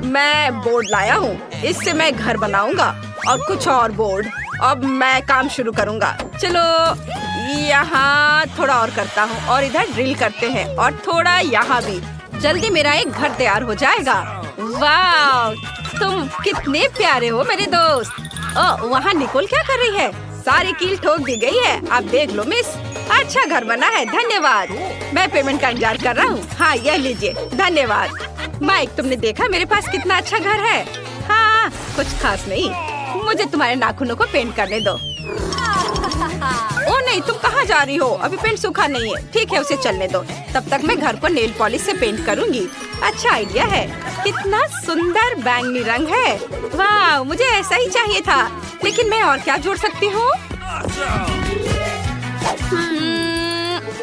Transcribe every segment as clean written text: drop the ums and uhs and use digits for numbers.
मैं बोर्ड लाया हूँ। इससे मैं घर बनाऊंगा और कुछ और बोर्ड। अब मैं काम शुरू करूँगा। चलो यहाँ थोड़ा और करता हूँ और इधर ड्रिल करते हैं और थोड़ा यहाँ भी। जल्दी मेरा एक घर तैयार हो जाएगा। वाह, तुम कितने प्यारे हो मेरे दोस्त। ओह, वहाँ निकोल क्या कर रही है? सारी कील ठोक दी गई है। आप देख लो मिस, अच्छा घर बना है, धन्यवाद। मैं पेमेंट का इंतजार कर रहा हूँ। हाँ, यह लीजिए, धन्यवाद। माइक, तुमने देखा मेरे पास कितना अच्छा घर है? हाँ, कुछ खास नहीं। मुझे तुम्हारे नाखूनों को पेंट करने दो। ओ नहीं, तुम कहाँ जा रही हो? अभी पेंट सूखा नहीं है। ठीक है, उसे चलने दो। तब तक मैं घर को नेल पॉलिश से पेंट करूँगी। अच्छा आइडिया है। कितना सुंदर बैंगनी रंग है। वाह, मुझे ऐसा ही चाहिए था। लेकिन मैं और क्या जोड़ सकती हूँ?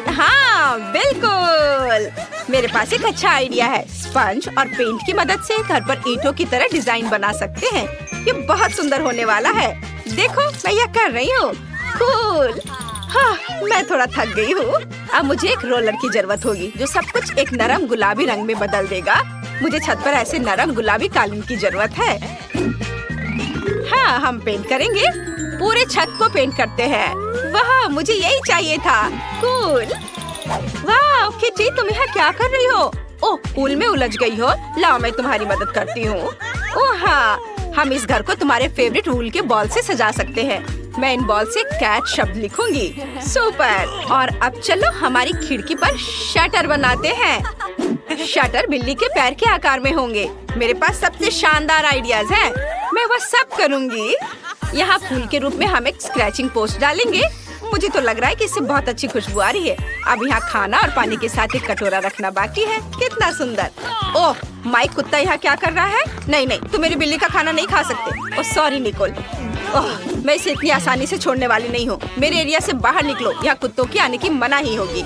हाँ, बिल्कुल। मेरे पास एक अच्छा आइडिया है। स्पंज और पेंट की मदद से घर पर ईंटों की तरह डिजाइन बना सकते हैं। ये बहुत सुंदर होने वाला है। देखो, मैं यह कर रही हूँ। कूल। हाँ, मैं थोड़ा थक गई हूँ। अब मुझे एक रोलर की जरूरत होगी जो सब कुछ एक नरम गुलाबी रंग में बदल देगा। मुझे छत पर ऐसे नरम गुलाबी कालीन की जरूरत है। हाँ, हम पेंट करेंगे। पूरे छत को पेंट करते हैं। वाह, मुझे यही चाहिए था। कूल। वाह, किटी, तुम यहाँ क्या कर रही हो? ओह, पूल में उलझ गई हो। लाओ, मैं तुम्हारी मदद करती हूँ। ओह हाँ, हम इस घर को तुम्हारे फेवरेट वूल के बॉल से सजा सकते हैं। मैं इन बॉल से कैट शब्द लिखूंगी। सुपर। और अब चलो हमारी खिड़की पर शटर बनाते हैं। शटर बिल्ली के पैर के आकार में होंगे। मेरे पास सबसे शानदार आइडियाज हैं। मैं वह सब करूंगी। यहाँ फूल के रूप में हम एक स्क्रैचिंग पोस्ट डालेंगे। मुझे तो लग रहा है कि इससे बहुत अच्छी खुशबू आ रही है। अब यहाँ खाना और पानी के साथ एक कटोरा रखना बाकी है। कितना सुंदर। ओह, माइक कुत्ता यहाँ क्या कर रहा है? नहीं नहीं, तुम मेरी बिल्ली का खाना नहीं खा सकते। Oh sorry Nicol. ओह, मैं इसे इतनी आसानी से छोड़ने वाली नहीं हूँ। मेरे एरिया से बाहर निकलो, यहाँ कुत्तों की आने की मनाही होगी।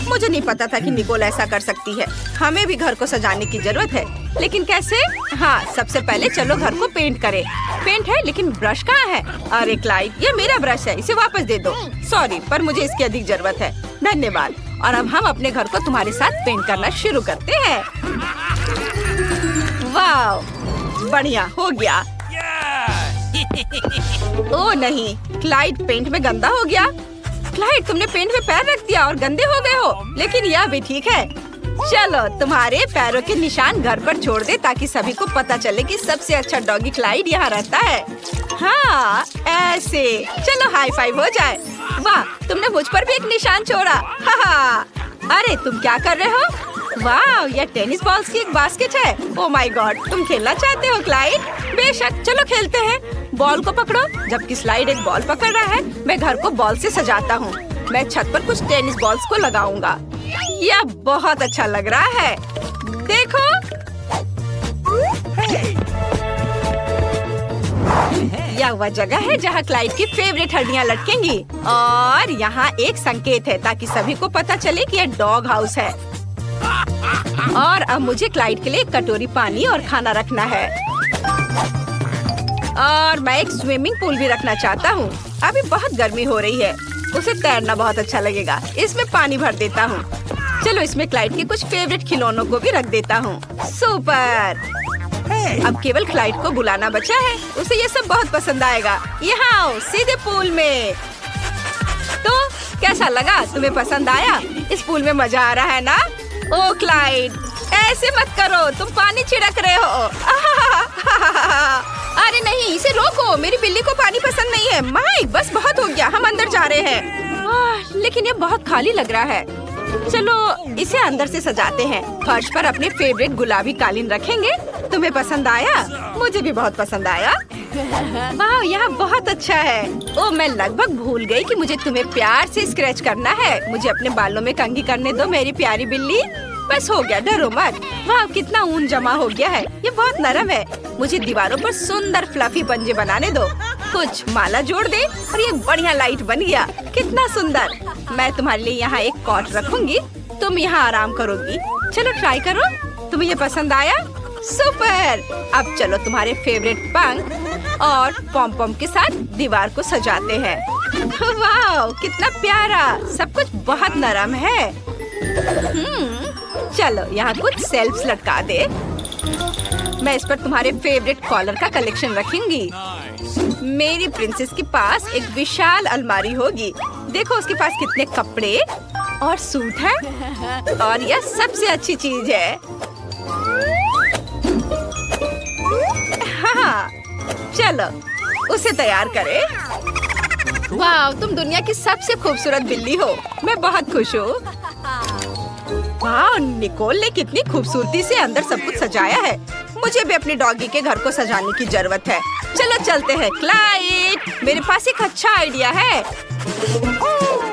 मुझे नहीं पता था कि निकोल ऐसा कर सकती है। हमें भी घर को सजाने की जरूरत है, लेकिन कैसे? हाँ, सबसे पहले चलो घर को पेंट करें। पेंट है, लेकिन ब्रश कहाँ है? अरे क्लाइड, ये मेरा ब्रश है, इसे वापस दे दो। सॉरी, पर मुझे इसकी अधिक जरूरत है। धन्यवाद। और अब हम अपने घर को तुम्हारे साथ पेंट करना शुरू करते हैं। वाह, बढ़िया हो गया। ओह नहीं, क्लाइड पेंट में गंदा हो गया। क्लाइड, तुमने पेंट में पैर रख दिया और गंदे हो गए हो। लेकिन यह भी ठीक है। चलो तुम्हारे पैरों के निशान घर पर छोड़ दे ताकि सभी को पता चले कि सबसे अच्छा डॉगी क्लाइड यहाँ रहता है। हाँ, ऐसे। चलो हाई फाइव हो जाए। वाह, तुमने मुझ पर भी एक निशान छोड़ा। हाँ। अरे तुम क्या कर रहे हो? वाह, यह टेनिस बॉल्स की एक बास्केट है। ओह माय गॉड, तुम खेलना चाहते हो क्लाइड? बेशक, चलो खेलते हैं। बॉल को पकड़ो। जबकि स्लाइड एक बॉल पकड़ रहा है, मैं घर को बॉल से सजाता हूँ। मैं छत पर कुछ टेनिस बॉल्स को लगाऊंगा। यह बहुत अच्छा लग रहा है। देखो। यह वह जगह है जहाँ क्लाइड की फेवरेट हड्डियाँ लटकेंगी। और यहाँ एक संकेत है ताकि सभी को पता चले कि यह डॉग हाउस है। और अब मुझे क्लाइड के लिए एक कटोरी पानी और खाना रखना है। और मैं एक स्विमिंग पूल भी रखना चाहता हूँ। अभी बहुत गर्मी हो रही है, उसे तैरना बहुत अच्छा लगेगा। इसमें पानी भर देता हूँ। चलो इसमें क्लाइड के कुछ फेवरेट खिलौनों को भी रख देता हूँ। सुपर। अब केवल क्लाइड को बुलाना बचा है। उसे ये सब बहुत पसंद आएगा। यहाँ आओ, सीधे पूल में। तो कैसा लगा? तुम्हें पसंद आया? इस पूल में मजा आ रहा है ना? ओ क्लाइड, ऐसे मत करो, तुम पानी छिड़क रहे हो। अरे नहीं, इसे रोको। मेरी बिल्ली को पानी पसंद नहीं है। माइक, बस बहुत हो गया, हम अंदर जा रहे हैं। लेकिन ये बहुत खाली लग रहा है। चलो इसे अंदर से सजाते हैं। फर्श पर अपने फेवरेट गुलाबी कालीन रखेंगे। तुम्हें पसंद आया? मुझे भी बहुत पसंद आया। वाह, यहाँ बहुत अच्छा है। ओ, मैं लगभग भूल गई कि मुझे तुम्हें प्यार से स्क्रैच करना है। मुझे अपने बालों में कंघी करने दो मेरी प्यारी बिल्ली। बस हो गया, डरो मत। वाह, कितना ऊन जमा हो गया है। ये बहुत नरम है। मुझे दीवारों पर सुंदर फ्लफी पंजे बनाने दो। कुछ माला जोड़ दे और ये बढ़िया लाइट बन गया। कितना सुंदर। मैं तुम्हारे लिए यहाँ एक कॉट रखूंगी। तुम यहाँ आराम करोगी। चलो ट्राई करो। तुम्हें ये पसंद आया? सुपर। अब चलो तुम्हारे फेवरेट पंख और पॉम पॉम के साथ दीवार को सजाते हैं। वाह, कितना प्यारा। सब कुछ बहुत नरम है। चलो यहाँ कुछ सेल्फ्स लटका दे। मैं इस पर तुम्हारे फेवरेट कॉलर का कलेक्शन रखूंगी। मेरी प्रिंसेस के पास एक विशाल अलमारी होगी। देखो उसके पास कितने कपड़े और सूट है। और यह सबसे अच्छी चीज है। हाँ, चलो उसे तैयार करें। वाह, तुम दुनिया की सबसे खूबसूरत बिल्ली हो। मैं बहुत खुश हूँ। वाह, निकोल ने कितनी खूबसूरती से अंदर सब कुछ सजाया है। मुझे भी अपने डॉगी के घर को सजाने की जरूरत है। चलो चलते हैं। क्लाइड, मेरे पास एक अच्छा आइडिया है।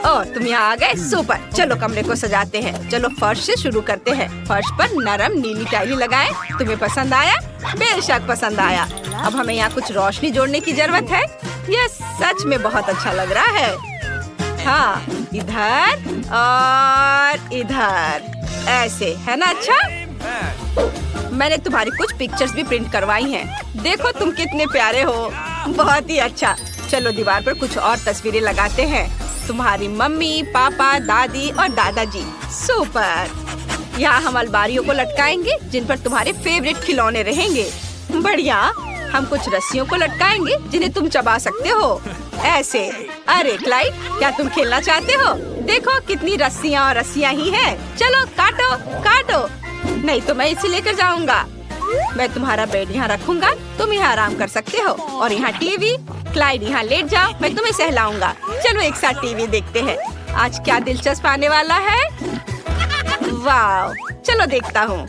ओह, तुम यहाँ आ गए, सुपर। चलो कमरे को सजाते हैं। चलो फर्श से शुरू करते हैं। फर्श पर नरम नीली टाइली लगाएं। तुम्हें पसंद आया? बेशक पसंद आया। अब हमें यहाँ कुछ रोशनी जोड़ने की जरूरत है। यह सच में बहुत अच्छा लग रहा है। हाँ, इधर और इधर, ऐसे है ना? अच्छा, मैंने तुम्हारी कुछ पिक्चर्स भी प्रिंट करवाई हैं। देखो तुम कितने प्यारे हो। बहुत ही अच्छा। चलो दीवार पर कुछ और तस्वीरें लगाते हैं। तुम्हारी मम्मी, पापा, दादी और दादाजी। सुपर। यहाँ हम अलमारियों को लटकाएंगे जिन पर तुम्हारे फेवरेट खिलौने रहेंगे। बढ़िया। हम कुछ रस्सियों को लटकाएंगे जिन्हें तुम चबा सकते हो, ऐसे। अरे क्लाइड, क्या तुम खेलना चाहते हो? देखो कितनी रस्सियाँ और रस्सियाँ ही हैं। चलो काटो काटो। नहीं तो मैं इसे लेकर जाऊंगा। मैं तुम्हारा बेड यहाँ रखूंगा, तुम यहाँ आराम कर सकते हो। और यहाँ टीवी। क्लाइड यहाँ लेट जाओ, मैं तुम्हें सहलाऊंगा। चलो एक साथ टीवी देखते हैं। आज क्या दिलचस्प आने वाला है? वाह, चलो देखता हूँ।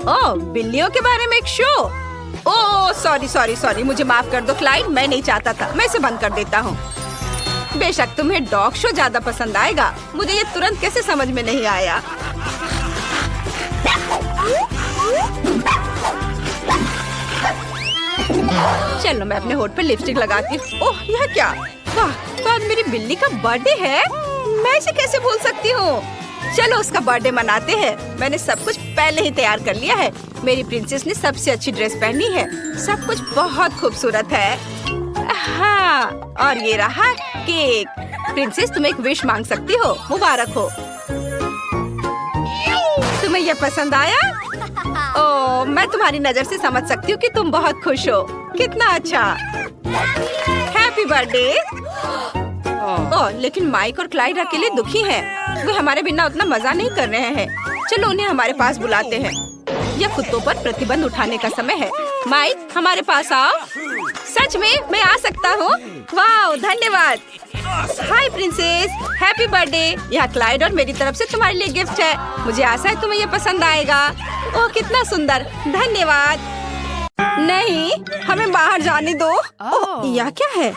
ओह, बिल्लियों के बारे में एक शो। ओह सॉरी, मुझे माफ कर दो क्लाइड, मैं नहीं चाहता था। मैं इसे बंद कर देता हूँ। बेशक तुम्हें डॉग शो ज्यादा पसंद आएगा। मुझे ये तुरंत कैसे समझ में नहीं आया। चलो मैं अपने होठ पर लिपस्टिक लगाती हूँ। ओह, यह क्या? वाह, तो आज मेरी बिल्ली का बर्थडे है। मैं इसे कैसे भूल सकती हूँ? चलो उसका बर्थडे मनाते हैं। मैंने सब कुछ पहले ही तैयार कर लिया है। मेरी प्रिंसेस ने सबसे अच्छी ड्रेस पहनी है। सब कुछ बहुत खूबसूरत है। हाँ, और ये रहा केक। प्रिंसेस, तुम एक विश मांग सकती हो। मुबारक हो। तुम्हें ये पसंद आया? ओह, मैं तुम्हारी नजर से समझ सकती हूँ कि तुम बहुत खुश हो। कितना अच्छा। Happy birthday. ओह, लेकिन माइक और क्लाइड अकेले दुखी हैं। वे हमारे बिना उतना मजा नहीं कर रहे हैं। चलो उन्हें हमारे पास बुलाते हैं। यह कुत्तों पर प्रतिबंध उठाने का समय है। माइक, हमारे पास आओ। सच में मैं आ सकता हूँ? वाह, धन्यवाद। हाय प्रिंसेस, हैप्पी बर्थडे। यह क्लाइड और मेरी तरफ से तुम्हारे लिए गिफ्ट है। मुझे आशा है तुम्हें यह पसंद आएगा। ओह, कितना सुंदर। धन्यवाद। नहीं, हमें बाहर जाने दो। ओह, यह क्या है?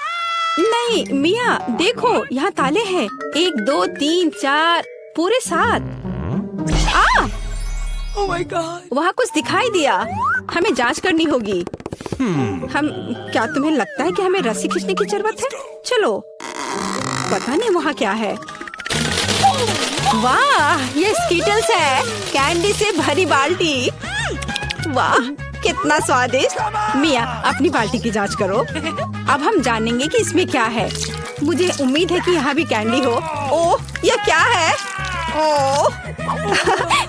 नहीं मिया, देखो यहाँ ताले हैं। 1 2 3 4, पूरे 7। Oh my God! वहाँ कुछ दिखाई दिया। हमें जांच करनी होगी। हम, क्या तुम्हें लगता है कि हमें रस्सी खींचने की जरूरत है? चलो, पता नहीं वहाँ क्या है। वाह, ये स्कीटल्स है। कैंडी से भरी बाल्टी। वाह, कितना स्वादिष्ट। मिया, अपनी बाल्टी की जांच करो। अब हम जानेंगे कि इसमें क्या है। मुझे उम्मीद है कि यहाँ भी कैंडी हो। ओह, यह क्या है? ओह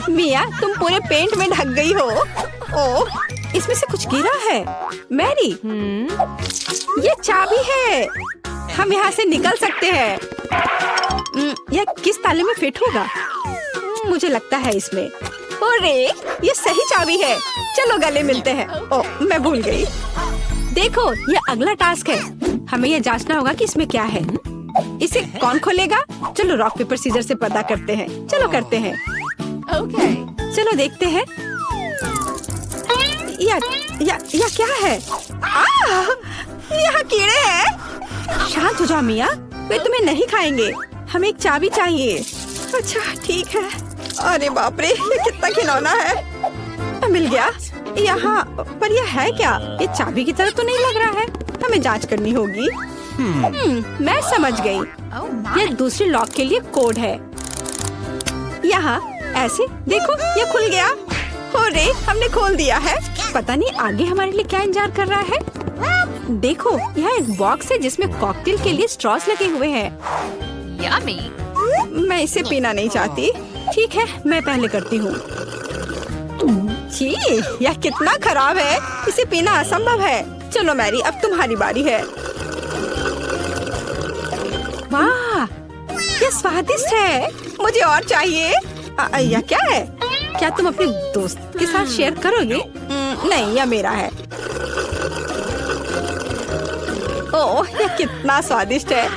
मिया, तुम पूरे पेंट में ढक गई हो। ओह, इसमें से कुछ गिरा है। मैरी, ये चाबी है। हम यहाँ से निकल सकते हैं। यह किस ताले में फिट होगा? मुझे लगता है इसमें। अरे, ये सही चाबी है। चलो गले मिलते हैं। ओह, मैं भूल गई। देखो, ये अगला टास्क है। हमें यह जांचना होगा कि इसमें क्या है। इसे कौन खोलेगा? चलो रॉक पेपर सीजर से पता करते हैं। चलो करते हैं। Okay. चलो देखते हैं। या क्या है? यहाँ कीड़े हैं। शांत हो जाओ मिया, वे तुम्हें नहीं खाएंगे। हमें एक चाबी चाहिए। अच्छा ठीक है। अरे बाप रे, ये कितना खिलौना है। मिल गया। यहाँ पर यह है क्या? ये चाबी की तरह तो नहीं लग रहा है। हमें जांच करनी होगी। मैं समझ गई। ये दूसरे लॉक के लिए कोड है। यहाँ ऐसे देखो, ये खुल गया। अरे, हमने खोल दिया है। पता नहीं आगे हमारे लिए क्या इंतजार कर रहा है। देखो, यहाँ एक बॉक्स है जिसमें कॉकटेल के लिए स्ट्रॉस लगे हुए हैं। Yummy. मैं इसे पीना नहीं चाहती। ठीक है, मैं पहले करती हूँ। छी, यह कितना खराब है। इसे पीना असंभव है। चलो मैरी, अब तुम्हारी बारी है। वाह, यह स्वादिष्ट है। मुझे और चाहिए। यह क्या है? क्या तुम अपने दोस्त के साथ शेयर करोगे? नहीं, यह मेरा है। ओह, यह कितना स्वादिष्ट है।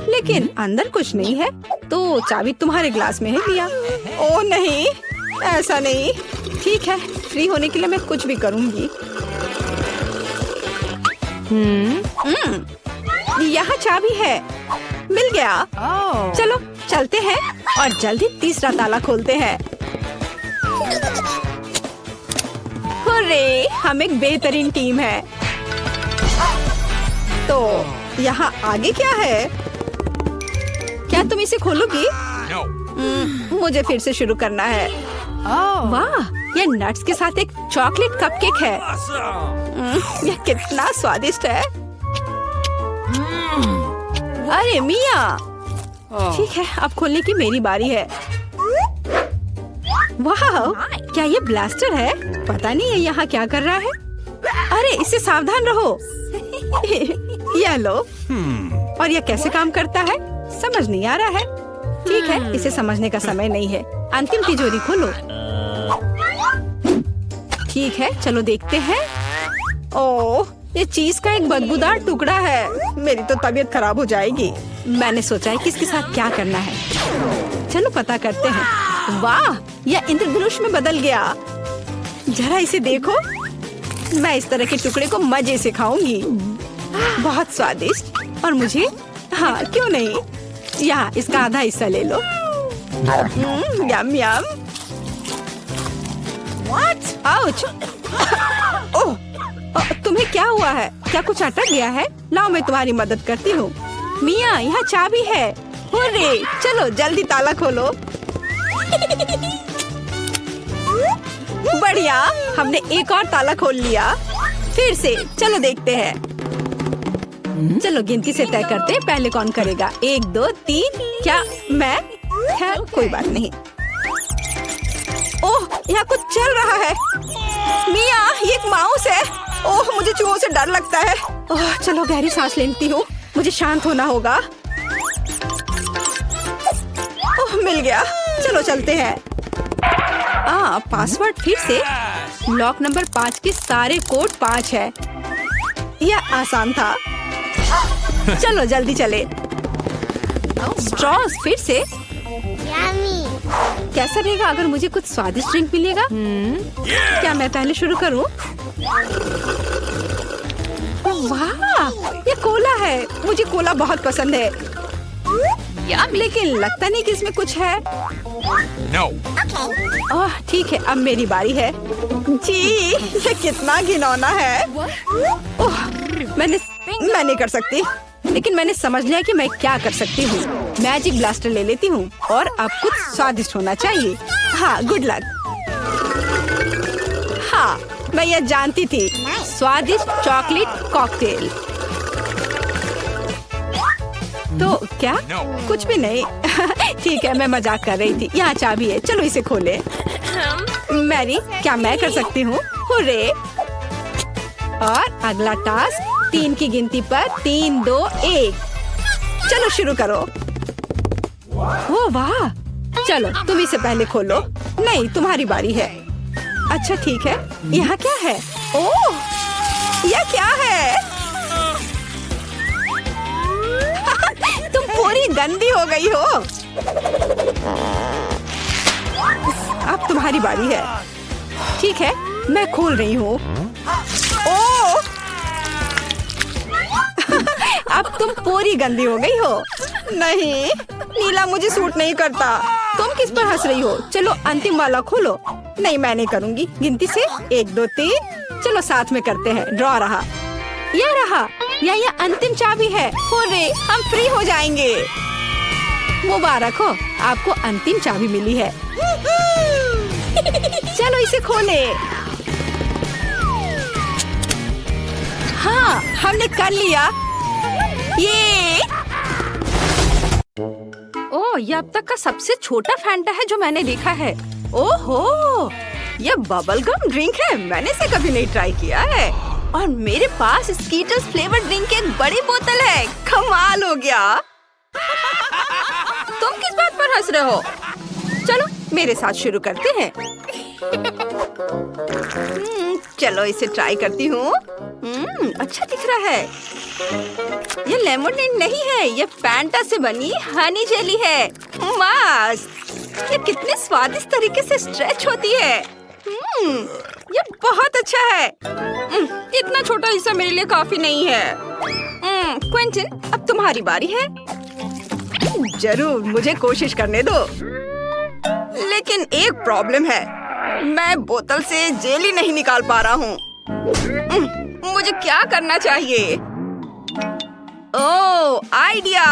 लेकिन अंदर कुछ नहीं है। तो चाबी तुम्हारे ग्लास में है लिया। ओह नहीं, ऐसा नहीं। ठीक है, फ्री होने के लिए मैं कुछ भी करूंगी। यहाँ चाबी है। मिल गया। चलो चलते हैं और जल्दी तीसरा ताला खोलते हैं। हुर्रे, हम एक बेहतरीन टीम है। तो यहाँ आगे क्या है? क्या तुम इसे खोलोगी? मुझे फिर से शुरू करना है। वाह, यह नट्स के साथ एक चॉकलेट कपकेक है। यह कितना स्वादिष्ट है। अरे मिया, ठीक है, अब खोलने की मेरी बारी है। वाह, क्या ये ब्लास्टर है? पता नहीं है यहाँ क्या कर रहा है। अरे इससे सावधान रहो। यह लो। और यह कैसे काम करता है समझ नहीं आ रहा है। ठीक है, इसे समझने का समय नहीं है। अंतिम तिजोरी खोलो। ठीक है, चलो देखते हैं। ओह, ये चीज का एक बदबूदार टुकड़ा है। मेरी तो तबीयत खराब हो जाएगी। मैंने सोचा है कि इसके साथ क्या करना है। चलो पता करते हैं। वाह, यह इंद्रधनुष में बदल गया। जरा इसे देखो। मैं इस तरह के टुकड़े को मजे से खाऊंगी। बहुत स्वादिष्ट। और मुझे, हाँ क्यों नहीं, यहाँ इसका आधा हिस्सा ले लो। यम यम। आउच। ओह, तुम्हें क्या हुआ है? क्या कुछ अटक गया है? लाओ मैं तुम्हारी मदद करती हूँ। मिया, यहाँ चाबी है। हुर्रे, चलो जल्दी ताला खोलो। बढ़िया, हमने एक और ताला खोल लिया। फिर से चलो देखते हैं। चलो गिनती से तय करते हैं, पहले कौन करेगा। 1 2 3। क्या मैं? खैर कोई बात नहीं। ओह, यहाँ कुछ चल रहा है। मिया, ये एक माउस है। ओह, मुझे चूहों से डर लगता है। ओह, चलो गहरी सांस लेती हूँ। मुझे शांत होना होगा। ओह, मिल गया। चलो चलते हैं। पासवर्ड फिर से। लॉक नंबर 5 के सारे कोड 5 है। यह आसान था। चलो जल्दी चले। स्ट्रॉस फिर से। कैसा रहेगा अगर मुझे कुछ स्वादिष्ट ड्रिंक मिलेगा? क्या मैं पहले शुरू करूं? वाह, ये कोला है। मुझे कोला बहुत पसंद है। लेकिन लगता नहीं कि इसमें कुछ है। ओह, ठीक है, अब मेरी बारी है। जी, ये कितना घिनौना है। ओह, मैं नहीं कर सकती। लेकिन मैंने समझ लिया कि मैं क्या कर सकती हूँ। मैजिक ब्लास्टर ले लेती हूँ और अब कुछ स्वादिष्ट होना चाहिए। हाँ, गुड लक। हाँ, मैं यह जानती थी। स्वादिष्ट चॉकलेट कॉकटेल। तो क्या? कुछ भी नहीं। ठीक है, मैं मजाक कर रही थी। यहाँ चाबी है, चलो इसे खोले। मैरी, क्या मैं कर सकती हूँ? हुर्रे! और अगला टास्क 3 की गिनती पर 3 2 1। चलो शुरू करो। ओ वाह, चलो तुम इसे पहले खोलो। नहीं, तुम्हारी बारी है। अच्छा ठीक है, यहाँ क्या है? ओह, यह क्या है? तुम पूरी गंदी हो गई हो। अब तुम्हारी बारी है। ठीक है, मैं खोल रही हूँ। ओह, अब तुम पूरी गंदी हो गई हो। नहीं, नीला मुझे सूट नहीं करता। तुम किस पर हंस रही हो? चलो अंतिम वाला खोलो। नहीं, मैं नहीं करूँगी। गिनती से 1 2 3। चलो साथ में करते हैं। ड्रॉ रहा। यह रहा। यह अंतिम चाबी है। हुर्रे, हम फ्री हो जाएंगे। मुबारक हो, आपको अंतिम चाबी मिली है। चलो इसे खोले। हाँ, हमने कर लिया। ये ओह, ये अब तक का सबसे छोटा फैंटा है जो मैंने देखा है। ओहो, ये बबल गम ड्रिंक है, मैंने इसे कभी नहीं ट्राई किया है। और मेरे पास स्कीटर्स फ्लेवर ड्रिंक की एक बड़ी बोतल है। कमाल हो गया। तुम किस बात पर हंस रहे हो? चलो मेरे साथ शुरू करते हैं। चलो इसे ट्राई करती हूँ। अच्छा दिख रहा है। ये लेमोनेड नहीं है, ये फैंटा से बनी हनी जेली है। मस्त। ये कितने स्वादिष्ट तरीके से स्ट्रेच होती है। ये बहुत अच्छा है। इतना छोटा हिस्सा मेरे लिए काफी नहीं है। क्विंटन, अब तुम्हारी बारी है। जरूर, मुझे कोशिश करने दो। लेकिन एक प्रॉब्लम है, मैं बोतल से जेली नहीं निकाल पा रहा हूँ। मुझे क्या करना चाहिए? ओह, आइडिया।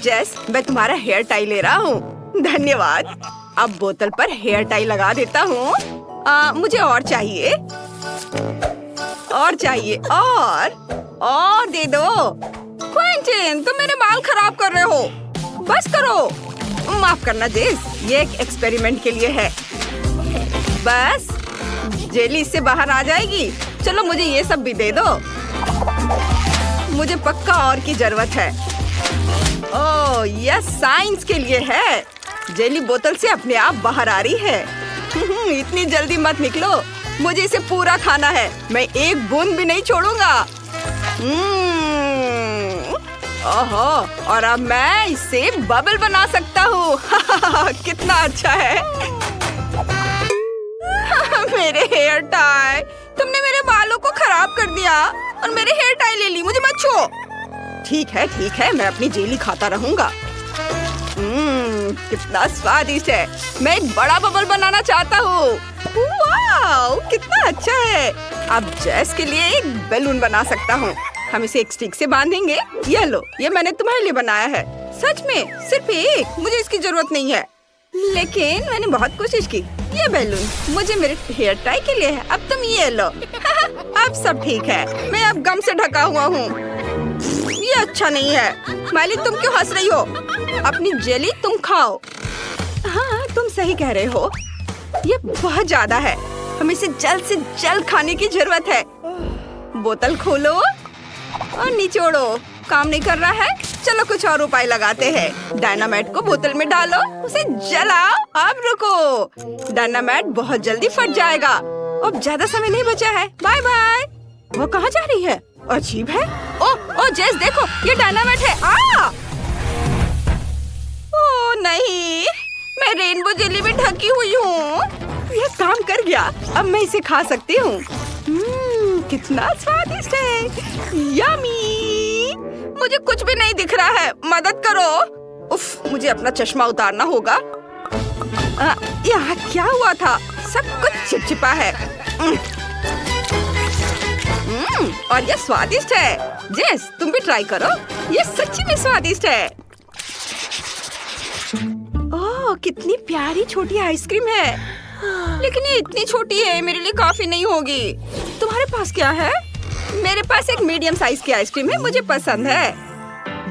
जेस, मैं तुम्हारा हेयर टाई ले रहा हूँ। धन्यवाद। अब बोतल पर हेयर टाई लगा देता हूँ। मुझे और चाहिए, और चाहिए, और दे दो। क्विंटन, तुम मेरे बाल खराब कर रहे हो। बस करो। माफ करना जेस, ये एक एक्सपेरिमेंट के लिए है। बस जेली इससे बाहर आ जाएगी। चलो मुझे ये सब भी दे दो। मुझे पक्का और की जरूरत है। ओह, यह साइंस के लिए है। जेली बोतल से अपने आप बाहर आ रही है। इतनी जल्दी मत निकलो, मुझे इसे पूरा खाना है। मैं एक बूंद भी नहीं छोड़ूंगा। ओहो, और अब मैं इससे बबल बना सकता हूँ। कितना अच्छा है। मेरे हेयर टाई, तुमने मेरे बालों को खराब कर दिया और मेरे हेयर टाई ले ली। मुझे मत छो। ठीक है, मैं अपनी जेली खाता रहूंगा। कितना स्वादिष्ट है। मैं एक बड़ा बबल बनाना चाहता हूँ। वाओ, कितना अच्छा है। अब जेस के लिए एक बैलून बना सकता हूँ। हम इसे एक स्टिक से बांधेंगे। ये लो, ये मैंने तुम्हारे लिए बनाया है। सच में? सिर्फ एक? मुझे इसकी जरूरत नहीं है। लेकिन मैंने बहुत कोशिश की। ये बैलून मुझे मेरे हेयर टाई के लिए है। अब तुम ये लो। अब सब ठीक है। मैं अब गम से ढका हुआ हूँ। ये अच्छा नहीं है। माली, तुम क्यों हंस रही हो? अपनी जेली तुम खाओ। हाँ, तुम सही कह रहे हो। ये बहुत ज्यादा है। हमें इसे जल्द से जल्द खाने की जरूरत है। बोतल खोलो और निचोड़ो। काम नहीं कर रहा है? चलो कुछ और उपाय लगाते हैं। डायनामाइट को बोतल में डालो, उसे जलाओ। अब रुको, डायनामाइट बहुत जल्दी फट जाएगा। अब ज्यादा समय नहीं बचा है। Bye bye. वो कहाँ जा रही है? अजीब है। ओ जेस, देखो, ये डायनामाइट है। ओ नहीं, मैं रेनबो जेली में ढकी हुई हूँ। ये काम कर गया। अब मैं इसे खा सकती हूँ। कितना स्वादिष्ट है। यम्मी। मुझे कुछ भी नहीं दिख रहा है। मदद करो। उफ, मुझे अपना चश्मा उतारना होगा। यहाँ क्या हुआ था? सब कुछ चिपचिपा है। और ये स्वादिष्ट है। जेस, तुम भी ट्राई करो। ये सच्ची में स्वादिष्ट है। ओह, कितनी प्यारी छोटी आइसक्रीम है। लेकिन ये इतनी छोटी है, मेरे लिए काफी नहीं होगी। तुम्हारे पास क्या है? मेरे पास एक मीडियम साइज की आइसक्रीम है, मुझे पसंद है।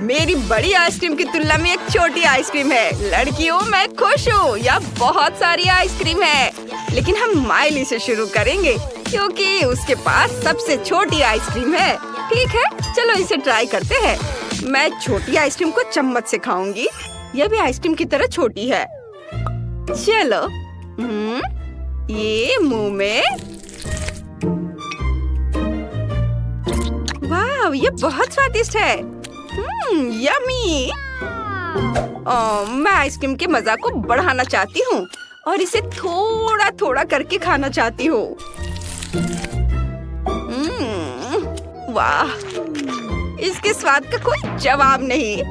मेरी बड़ी आइसक्रीम की तुलना में एक छोटी आइसक्रीम है। लड़कियों, मैं खुश हूँ। यहाँ बहुत सारी आइसक्रीम है। लेकिन हम माइली से शुरू करेंगे क्योंकि उसके पास सबसे छोटी आइसक्रीम है। ठीक है, चलो इसे ट्राई करते हैं। मैं छोटी आइसक्रीम को चम्मच से खाऊंगी। यह भी आइसक्रीम की तरह छोटी है। चलो, ये मुंह में। वाह, ये बहुत स्वादिष्ट है। यम्मी। मैं आइसक्रीम के मजा को बढ़ाना चाहती हूँ और इसे थोड़ा थोड़ा करके खाना चाहती हूँ। वाह, इसके स्वाद का कोई जवाब नहीं।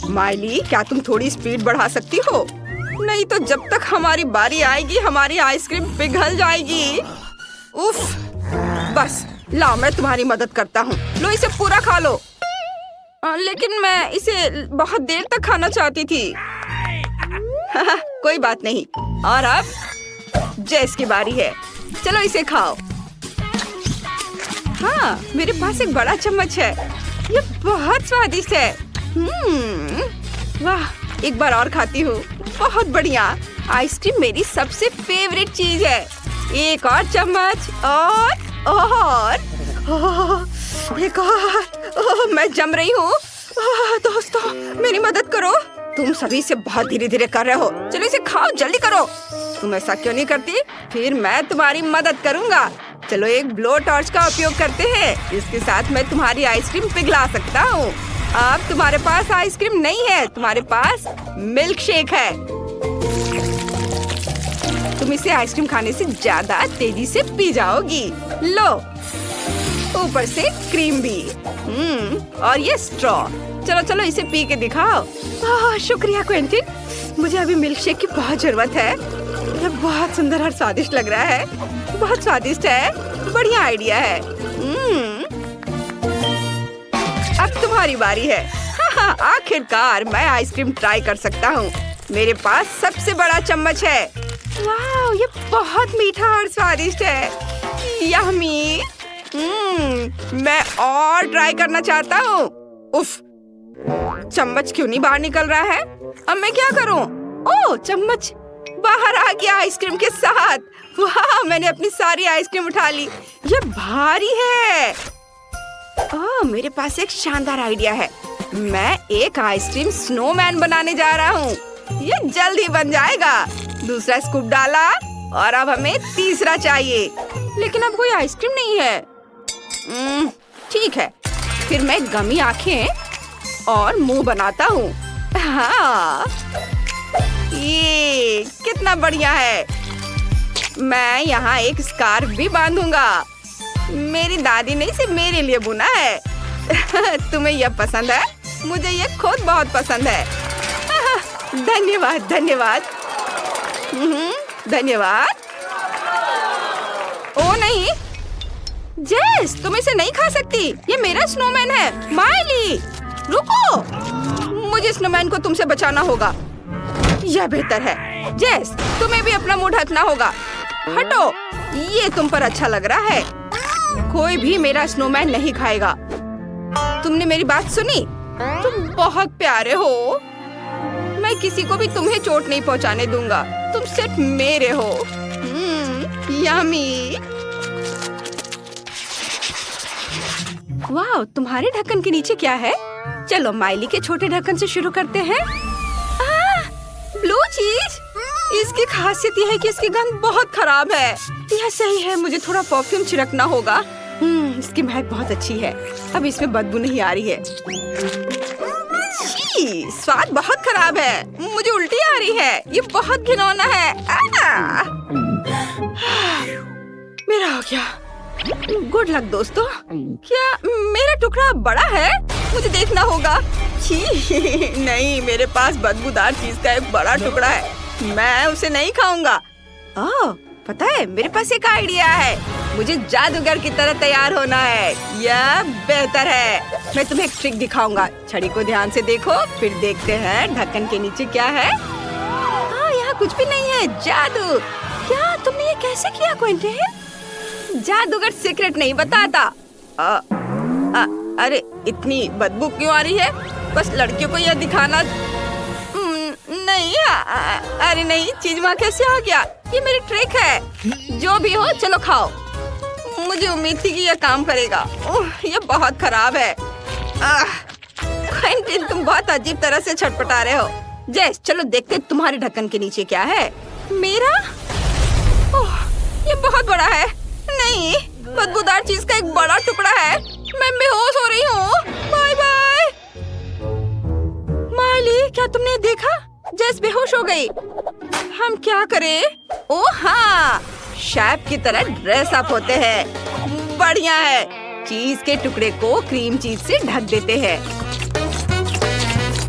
माइली, क्या तुम थोड़ी स्पीड बढ़ा सकती हो? नहीं तो जब तक हमारी बारी आएगी हमारी आइसक्रीम पिघल जाएगी। उफ, बस लाओ, मैं तुम्हारी मदद करता हूँ। लो, इसे पूरा खा लो। लेकिन मैं इसे बहुत देर तक खाना चाहती थी। कोई बात नहीं। और अब जेस की बारी है। चलो इसे खाओ। हाँ, मेरे पास एक बड़ा चम्मच है। ये बहुत स्वादिष्ट है। वाह, एक बार और खाती हूँ। बहुत बढ़िया। आइसक्रीम मेरी सबसे फेवरेट चीज है। एक और चम्मच और एक और। मैं जम रही हूँ। दोस्तों मेरी मदद करो। तुम सभी इसे बहुत धीरे धीरे कर रहे हो। चलो इसे खाओ, जल्दी करो। तुम ऐसा क्यों नहीं करती? फिर मैं तुम्हारी मदद करूँगा। चलो एक ब्लो टॉर्च का उपयोग करते हैं। इसके साथ मैं तुम्हारी आइसक्रीम पिघला सकता हूँ। अब तुम्हारे पास आइसक्रीम नहीं है, तुम्हारे पास मिल्क शेक है। तुम इसे आइसक्रीम खाने से ज्यादा तेजी से पी जाओगी। लो, ऊपर से क्रीम भी। और ये स्ट्रॉ। चलो चलो इसे पी के दिखाओ। शुक्रिया क्विंटिन, मुझे अभी मिल्क शेक की बहुत जरूरत है। ये बहुत सुंदर और स्वादिष्ट लग रहा है। बहुत स्वादिष्ट है, बढ़िया आइडिया है। अब तुम्हारी बारी है। आखिरकार मैं आइसक्रीम ट्राई कर सकता हूँ। मेरे पास सबसे बड़ा चम्मच है। वाह, ये बहुत मीठा और स्वादिष्ट है। यम्मी। मैं और ट्राई करना चाहता हूँ। उफ, चम्मच क्यों नहीं बाहर निकल रहा है? अब मैं क्या करूँ? ओह, चम्मच बाहर आ गया आइसक्रीम के साथ। वाह, मैंने अपनी सारी आइसक्रीम उठा ली। ये भारी है। ओह, मेरे पास एक शानदार आइडिया है। मैं एक आइसक्रीम स्नोमैन बनाने जा रहा हूँ। ये जल्द ही बन जाएगा। दूसरा स्कूप डाला और अब हमें तीसरा चाहिए। लेकिन अब कोई आइसक्रीम नहीं है। ठीक है, फिर मैं गमी आंखें और मुंह बनाता हूँ। हाँ, ये कितना बढ़िया है। मैं यहाँ एक स्कार्फ भी बांधूंगा। मेरी दादी ने इसे मेरे लिए बुना है। तुम्हें यह पसंद है? मुझे यह खुद बहुत पसंद है। धन्यवाद धन्यवाद। धन्यवाद। ओ नहीं जेस, तुम इसे नहीं खा सकती। ये मेरा स्नोमैन है। माइली रुको, मुझे स्नोमैन को तुमसे बचाना होगा। यह बेहतर है। जेस, तुम्हें भी अपना मुंह ढकना होगा। हटो, ये तुम पर अच्छा लग रहा है। कोई भी मेरा स्नोमैन नहीं खाएगा। तुमने मेरी बात सुनी? तुम बहुत प्यारे हो। मैं किसी को भी तुम्हें चोट नहीं पहुंचाने दूंगा। तुम सिर्फ मेरे हो। यम्मी। वाह, तुम्हारे ढक्कन के नीचे क्या है? चलो माइली के छोटे ढक्कन से शुरू करते हैं। ब्लू चीज। इसकी खासियत यह है कि इसकी गंध बहुत खराब है। यह सही है, मुझे थोड़ा परफ्यूम छिड़कना होगा। इसकी महक बहुत अच्छी है। अब इसमें बदबू नहीं आ रही है। स्वाद बहुत खराब है। मुझे उल्टी आ रही है। ये बहुत घिनौना है। मेरा हो गया। गुड लक दोस्तों। क्या मेरा टुकड़ा बड़ा है? मुझे देखना होगा। नहीं, मेरे पास बदबूदार चीज का एक बड़ा टुकड़ा है। मैं उसे नहीं खाऊंगा। ओह, पता है, मेरे पास एक आइडिया है। मुझे जादूगर की तरह तैयार होना है। यह बेहतर है। मैं तुम्हें एक ट्रिक दिखाऊंगा। छड़ी को ध्यान से देखो, फिर देखते हैं ढक्कन के नीचे क्या है। यहाँ कुछ भी नहीं है। जादू। क्या तुमने ये कैसे किया क्विंटिन? जादूगर सीक्रेट नहीं बताता। अरे इतनी बदबू क्यों आ रही है? बस लड़कियों को यह दिखाना नहीं। अरे नहीं, चीज वहाँ कैसे आ गया? ये मेरी ट्रिक है। जो भी हो, चलो खाओ। मुझे उम्मीद थी कि यह काम करेगा। यह बहुत खराब है। क्विंटिन, तुम बहुत अजीब तरह से छटपटा रहे हो। जेस, चलो देखते तुम्हारे ढक्कन के नीचे क्या है। मेरा? ये बहुत बड़ा है। नहीं, बदबूदार चीज का एक बड़ा टुकड़ा है। मैं बेहोश हो रही हूँ। Bye bye. माइली, क्या तुमने देखा? जेस बेहोश हो गई। हम क्या करें? ओह हाँ, शेफ की तरह ड्रेस अप होते हैं। बढ़िया है। चीज के टुकड़े को क्रीम चीज से ढक देते हैं।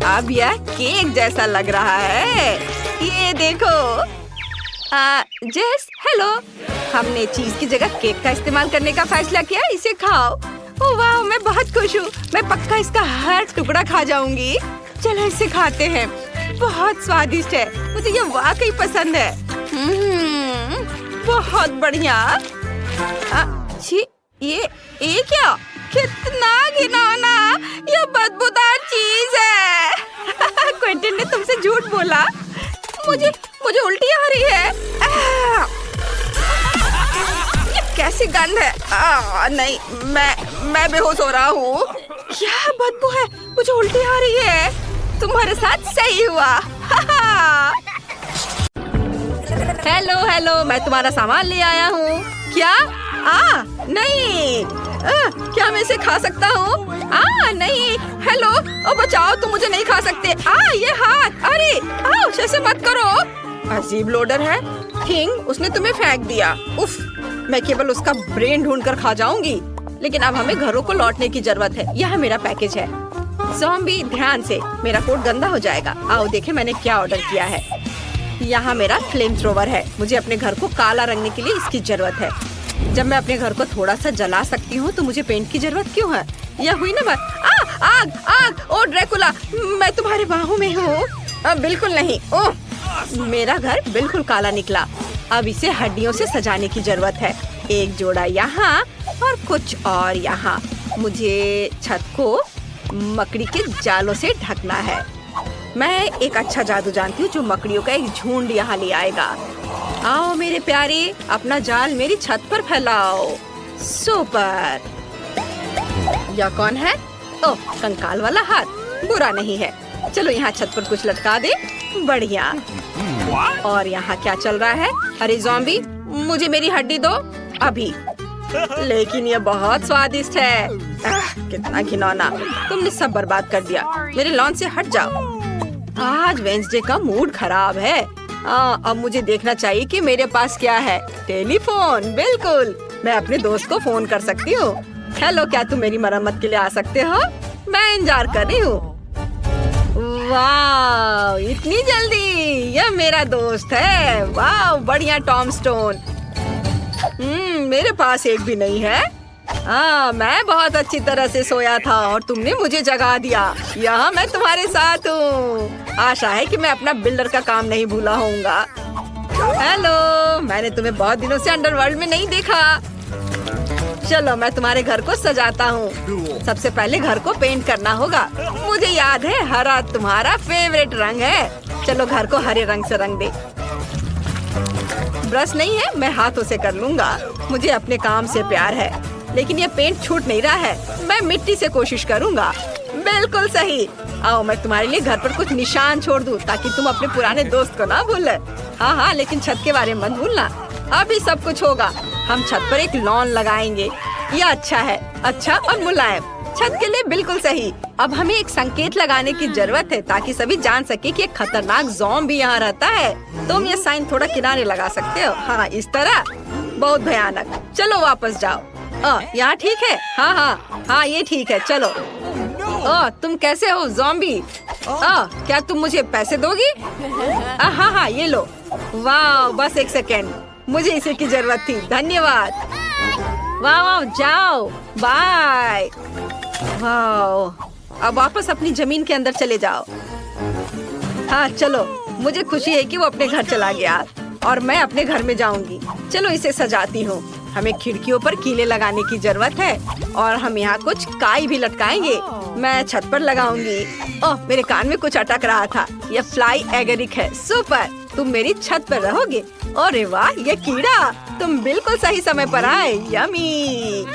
अब यह केक जैसा लग रहा है। ये देखो। जेस, हेलो। हमने चीज की जगह केक का इस्तेमाल करने का फैसला किया। इसे खाओ। ओह वाह, मैं बहुत खुश हूँ। मैं पक्का इसका हर टुकड़ा खा जाऊंगी। चलो इसे खाते हैं। बहुत स्वादिष्ट है। मुझे ये वाकई पसंद है। बहुत बढ़िया। ये क्या? कितना घिनौना। ये बदबूदार चीज है। क्विंटिन ने तुमसे झूठ बोला। मुझे उल्टी आ रही है। सी गंध है। नहीं, मैं बेहोश हो रहा हूँ। क्या बदबू है, मुझे उल्टी आ रही है। तुम्हारे साथ सही हुआ। हेलो, मैं तुम्हारा सामान ले आया हूँ। क्या? नहीं। क्या मैं इसे खा सकता हूँ? नहीं। हेलो, बचाओ, तुम मुझे नहीं खा सकते। ये हाथ, अरे ऐसे मत करो। अजीब लोडर है। किंग, उसने तुम्हें फेंक दिया। उफ, मैं केवल उसका ब्रेन ढूंढ कर खा जाऊंगी। लेकिन अब हमें घरों को लौटने की जरूरत है। यह मेरा पैकेज है। ज़ॉम्बी, ध्यान से, मेरा कोट गंदा हो जाएगा। आओ देखें मैंने क्या ऑर्डर किया है। यहाँ मेरा फ्लेम थ्रोवर है। मुझे अपने घर को काला रंगने के लिए इसकी जरूरत है। जब मैं अपने घर को थोड़ा सा जला सकती हूँ तो मुझे पेंट की जरूरत क्यों है? यह हुई ना बात। आग! ओ ड्रैकुला, मैं तुम्हारे बाहों में हूँ। बिल्कुल नहीं। ओह, मेरा घर बिल्कुल काला निकला। अब इसे हड्डियों से सजाने की जरूरत है। एक जोड़ा यहाँ और कुछ और यहाँ। मुझे छत को मकड़ी के जालों से ढकना है। मैं एक अच्छा जादू जानती हूँ जो मकड़ियों का एक झुंड यहाँ ले आएगा। आओ मेरे प्यारे, अपना जाल मेरी छत पर फैलाओ। सुपर। यह कौन है? ओह, कंकाल वाला हाथ। बुरा नहीं है। चलो यहाँ छत पर कुछ लटका दे। बढ़िया। और यहाँ क्या चल रहा है? अरे ज़ॉम्बी, मुझे मेरी हड्डी दो अभी। लेकिन ये बहुत स्वादिष्ट है। कितना घिनौना। तुमने सब बर्बाद कर दिया। मेरे लॉन से हट जाओ। आज वेंसडे का मूड खराब है। अब मुझे देखना चाहिए कि मेरे पास क्या है। टेलीफोन, बिल्कुल। मैं अपने दोस्त को फोन कर सकती हूँ। हेलो, क्या तुम मेरी मरम्मत के लिए आ सकते हो? मैं इंतजार कर रही हूँ। वाह, इतनी जल्दी! यह मेरा दोस्त है। वाह, बढ़िया टॉम स्टोन। मेरे पास एक भी नहीं है। मैं बहुत अच्छी तरह से सोया था और तुमने मुझे जगा दिया। यहाँ मैं तुम्हारे साथ हूँ। आशा है कि मैं अपना बिल्डर का काम नहीं भूला होऊंगा। हेलो, मैंने तुम्हें बहुत दिनों से अंडरवर्ल्ड में नहीं देखा। चलो मैं तुम्हारे घर को सजाता हूँ। सबसे पहले घर को पेंट करना होगा। मुझे याद है हरा तुम्हारा फेवरेट रंग है। चलो घर को हरे रंग से रंग दे। ब्रश नहीं है, मैं हाथों से कर लूँगा। मुझे अपने काम से प्यार है। लेकिन ये पेंट छूट नहीं रहा है। मैं मिट्टी से कोशिश करूँगा। बिल्कुल सही। आओ मैं तुम्हारे लिए घर पर कुछ निशान छोड़ दूँ ताकि तुम अपने पुराने दोस्त को ना भूले। हाँ, लेकिन छत के बारे में मत भूलना। अभी सब कुछ होगा। हम छत पर एक लॉन लगाएंगे। यह अच्छा है, अच्छा और मुलायम। छत के लिए बिल्कुल सही। अब हमें एक संकेत लगाने की जरूरत है ताकि सभी जान सके कि एक खतरनाक ज़ॉम्बी यहाँ रहता है। तुम ये साइन थोड़ा किनारे लगा सकते हो। हाँ, इस तरह। बहुत भयानक। चलो वापस जाओ। यहाँ ठीक है? हाँ, ये ठीक है। चलो। तुम कैसे हो ज़ॉम्बी? क्या तुम मुझे पैसे दोगी? हाँ, ये लो। वाह, बस एक सेकेंड, मुझे इसी की जरूरत थी। धन्यवाद। वाह, जाओ, बाय। वाह, अब वापस अपनी जमीन के अंदर चले जाओ। हाँ चलो, मुझे खुशी है कि वो अपने घर चला गया और मैं अपने घर में जाऊंगी। चलो इसे सजाती हूँ। हमें खिड़कियों पर कीले लगाने की जरूरत है और हम यहाँ कुछ काई भी लटकाएंगे। मैं छत पर लगाऊंगी। ओह, मेरे कान में कुछ अटक रहा था। यह फ्लाई एगरिक है। सुपर, तुम मेरी छत पर रहोगे। अरे वाह, ये कीड़ा, तुम बिल्कुल सही समय पर आए। यमी।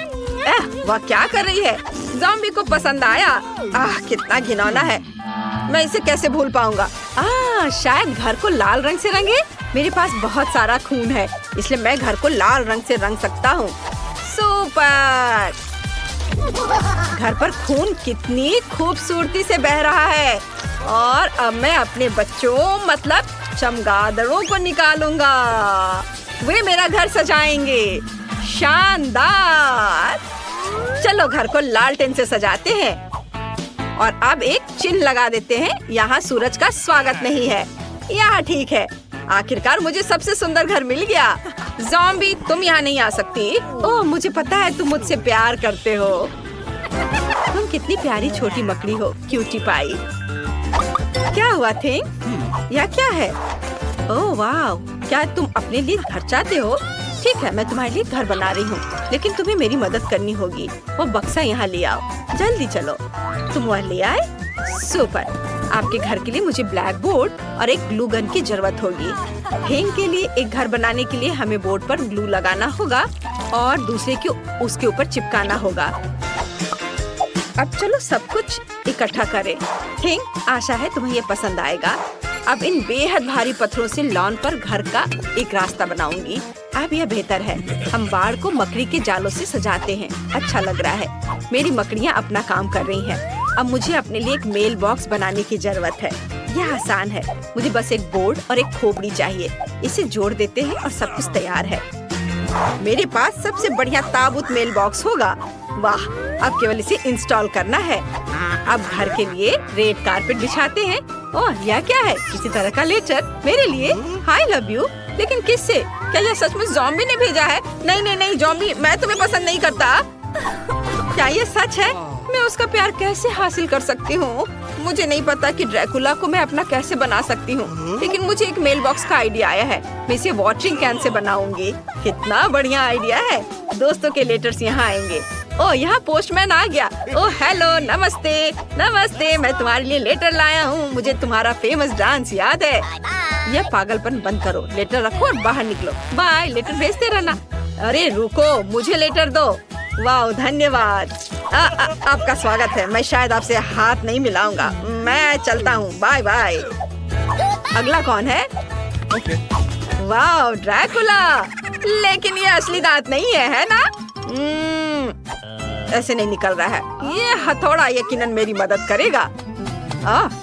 वह क्या कर रही है? ज़ॉम्बी को पसंद आया। कितना घिनौना है। मैं इसे कैसे भूल पाऊंगा? शायद घर को लाल रंग से रंगे। मेरे पास बहुत सारा खून है, इसलिए मैं घर को लाल रंग से रंग सकता हूँ। सुपर। घर पर खून कितनी खूबसूरती से बह रहा है। और अब मैं अपने बच्चों मतलब चमगादड़ों को निकालूंगा। वे मेरा घर सजाएंगे। शानदार। चलो घर को लालटेन से सजाते हैं और अब एक चिन्ह लगा देते हैं। यहाँ सूरज का स्वागत नहीं है। यहाँ ठीक है। आखिरकार मुझे सबसे सुंदर घर मिल गया। ज़ॉम्बी, तुम यहाँ नहीं आ सकती। ओह, मुझे पता है तुम मुझसे प्यार करते हो। तुम कितनी प्यारी छोटी मकड़ी हो, क्यूटी पाई। क्या हुआ थिंग? यह क्या है? ओह वाह, क्या तुम अपने लिए घर चाहते हो? ठीक है, मैं तुम्हारे लिए घर बना रही हूँ, लेकिन तुम्हें मेरी मदद करनी होगी। वो बक्सा यहाँ ले आओ। जल्दी चलो। तुम वह ले आए? सुपर। आपके घर के लिए मुझे ब्लैक बोर्ड और एक ग्लू गन की जरूरत होगी। हेंग के लिए एक घर बनाने के लिए हमें बोर्ड पर ग्लू लगाना होगा और दूसरे को उसके ऊपर चिपकाना होगा। अब चलो सब कुछ इकट्ठा करें। हेंग, आशा है तुम्हें ये पसंद आएगा। अब इन बेहद भारी पत्थरों से लॉन पर घर का एक रास्ता बनाऊंगी। अब यह बेहतर है। हम बाड़ को मकड़ी के जालों से सजाते हैं। अच्छा लग रहा है। मेरी मकड़ियाँ अपना काम कर रही हैं। अब मुझे अपने लिए एक मेल बॉक्स बनाने की जरूरत है। यह आसान है। मुझे बस एक बोर्ड और एक खोपड़ी चाहिए। इसे जोड़ देते हैं और सब कुछ तैयार है। मेरे पास सबसे बढ़िया ताबूत मेल बॉक्स होगा। वाह, अब केवल इसे इंस्टॉल करना है। अब घर के लिए रेड कारपेट बिछाते हैं। ओह, यह क्या है? किसी तरह का लेटर मेरे लिए। हाय लव यू। लेकिन किससे? क्या यह सचमुच ज़ॉम्बी ने भेजा है? नहीं नहीं नहीं ज़ॉम्बी, मैं तुम्हें पसंद नहीं करता। क्या यह सच है? मैं उसका प्यार कैसे हासिल कर सकती हूँ? मुझे नहीं पता कि ड्रैकुला को मैं अपना कैसे बना सकती हूँ, लेकिन मुझे एक मेल बॉक्स का आइडिया आया है। मैं इसे वाटरिंग कैन से बनाऊंगी। कितना बढ़िया आइडिया है। दोस्तों के लेटर्स यहाँ आएंगे। ओह, यहाँ पोस्टमैन आ गया। ओह हेलो, नमस्ते नमस्ते, मैं तुम्हारे लिए लेटर लाया हूँ। मुझे तुम्हारा फेमस डांस याद है। यह पागलपन बंद करो। लेटर रखो और बाहर निकलो। बाय। लेटर भेजते रहना। अरे रुको, मुझे लेटर दो। वाह, धन्यवाद। आपका स्वागत है। मैं शायद आपसे हाथ नहीं मिलाऊंगा। मैं चलता हूँ। Bye bye. अगला कौन है? वाह, ड्रैकुला। लेकिन ये असली दांत नहीं है ना? ऐसे नहीं निकल रहा है। ये हथौड़ा यकीनन मेरी मदद करेगा।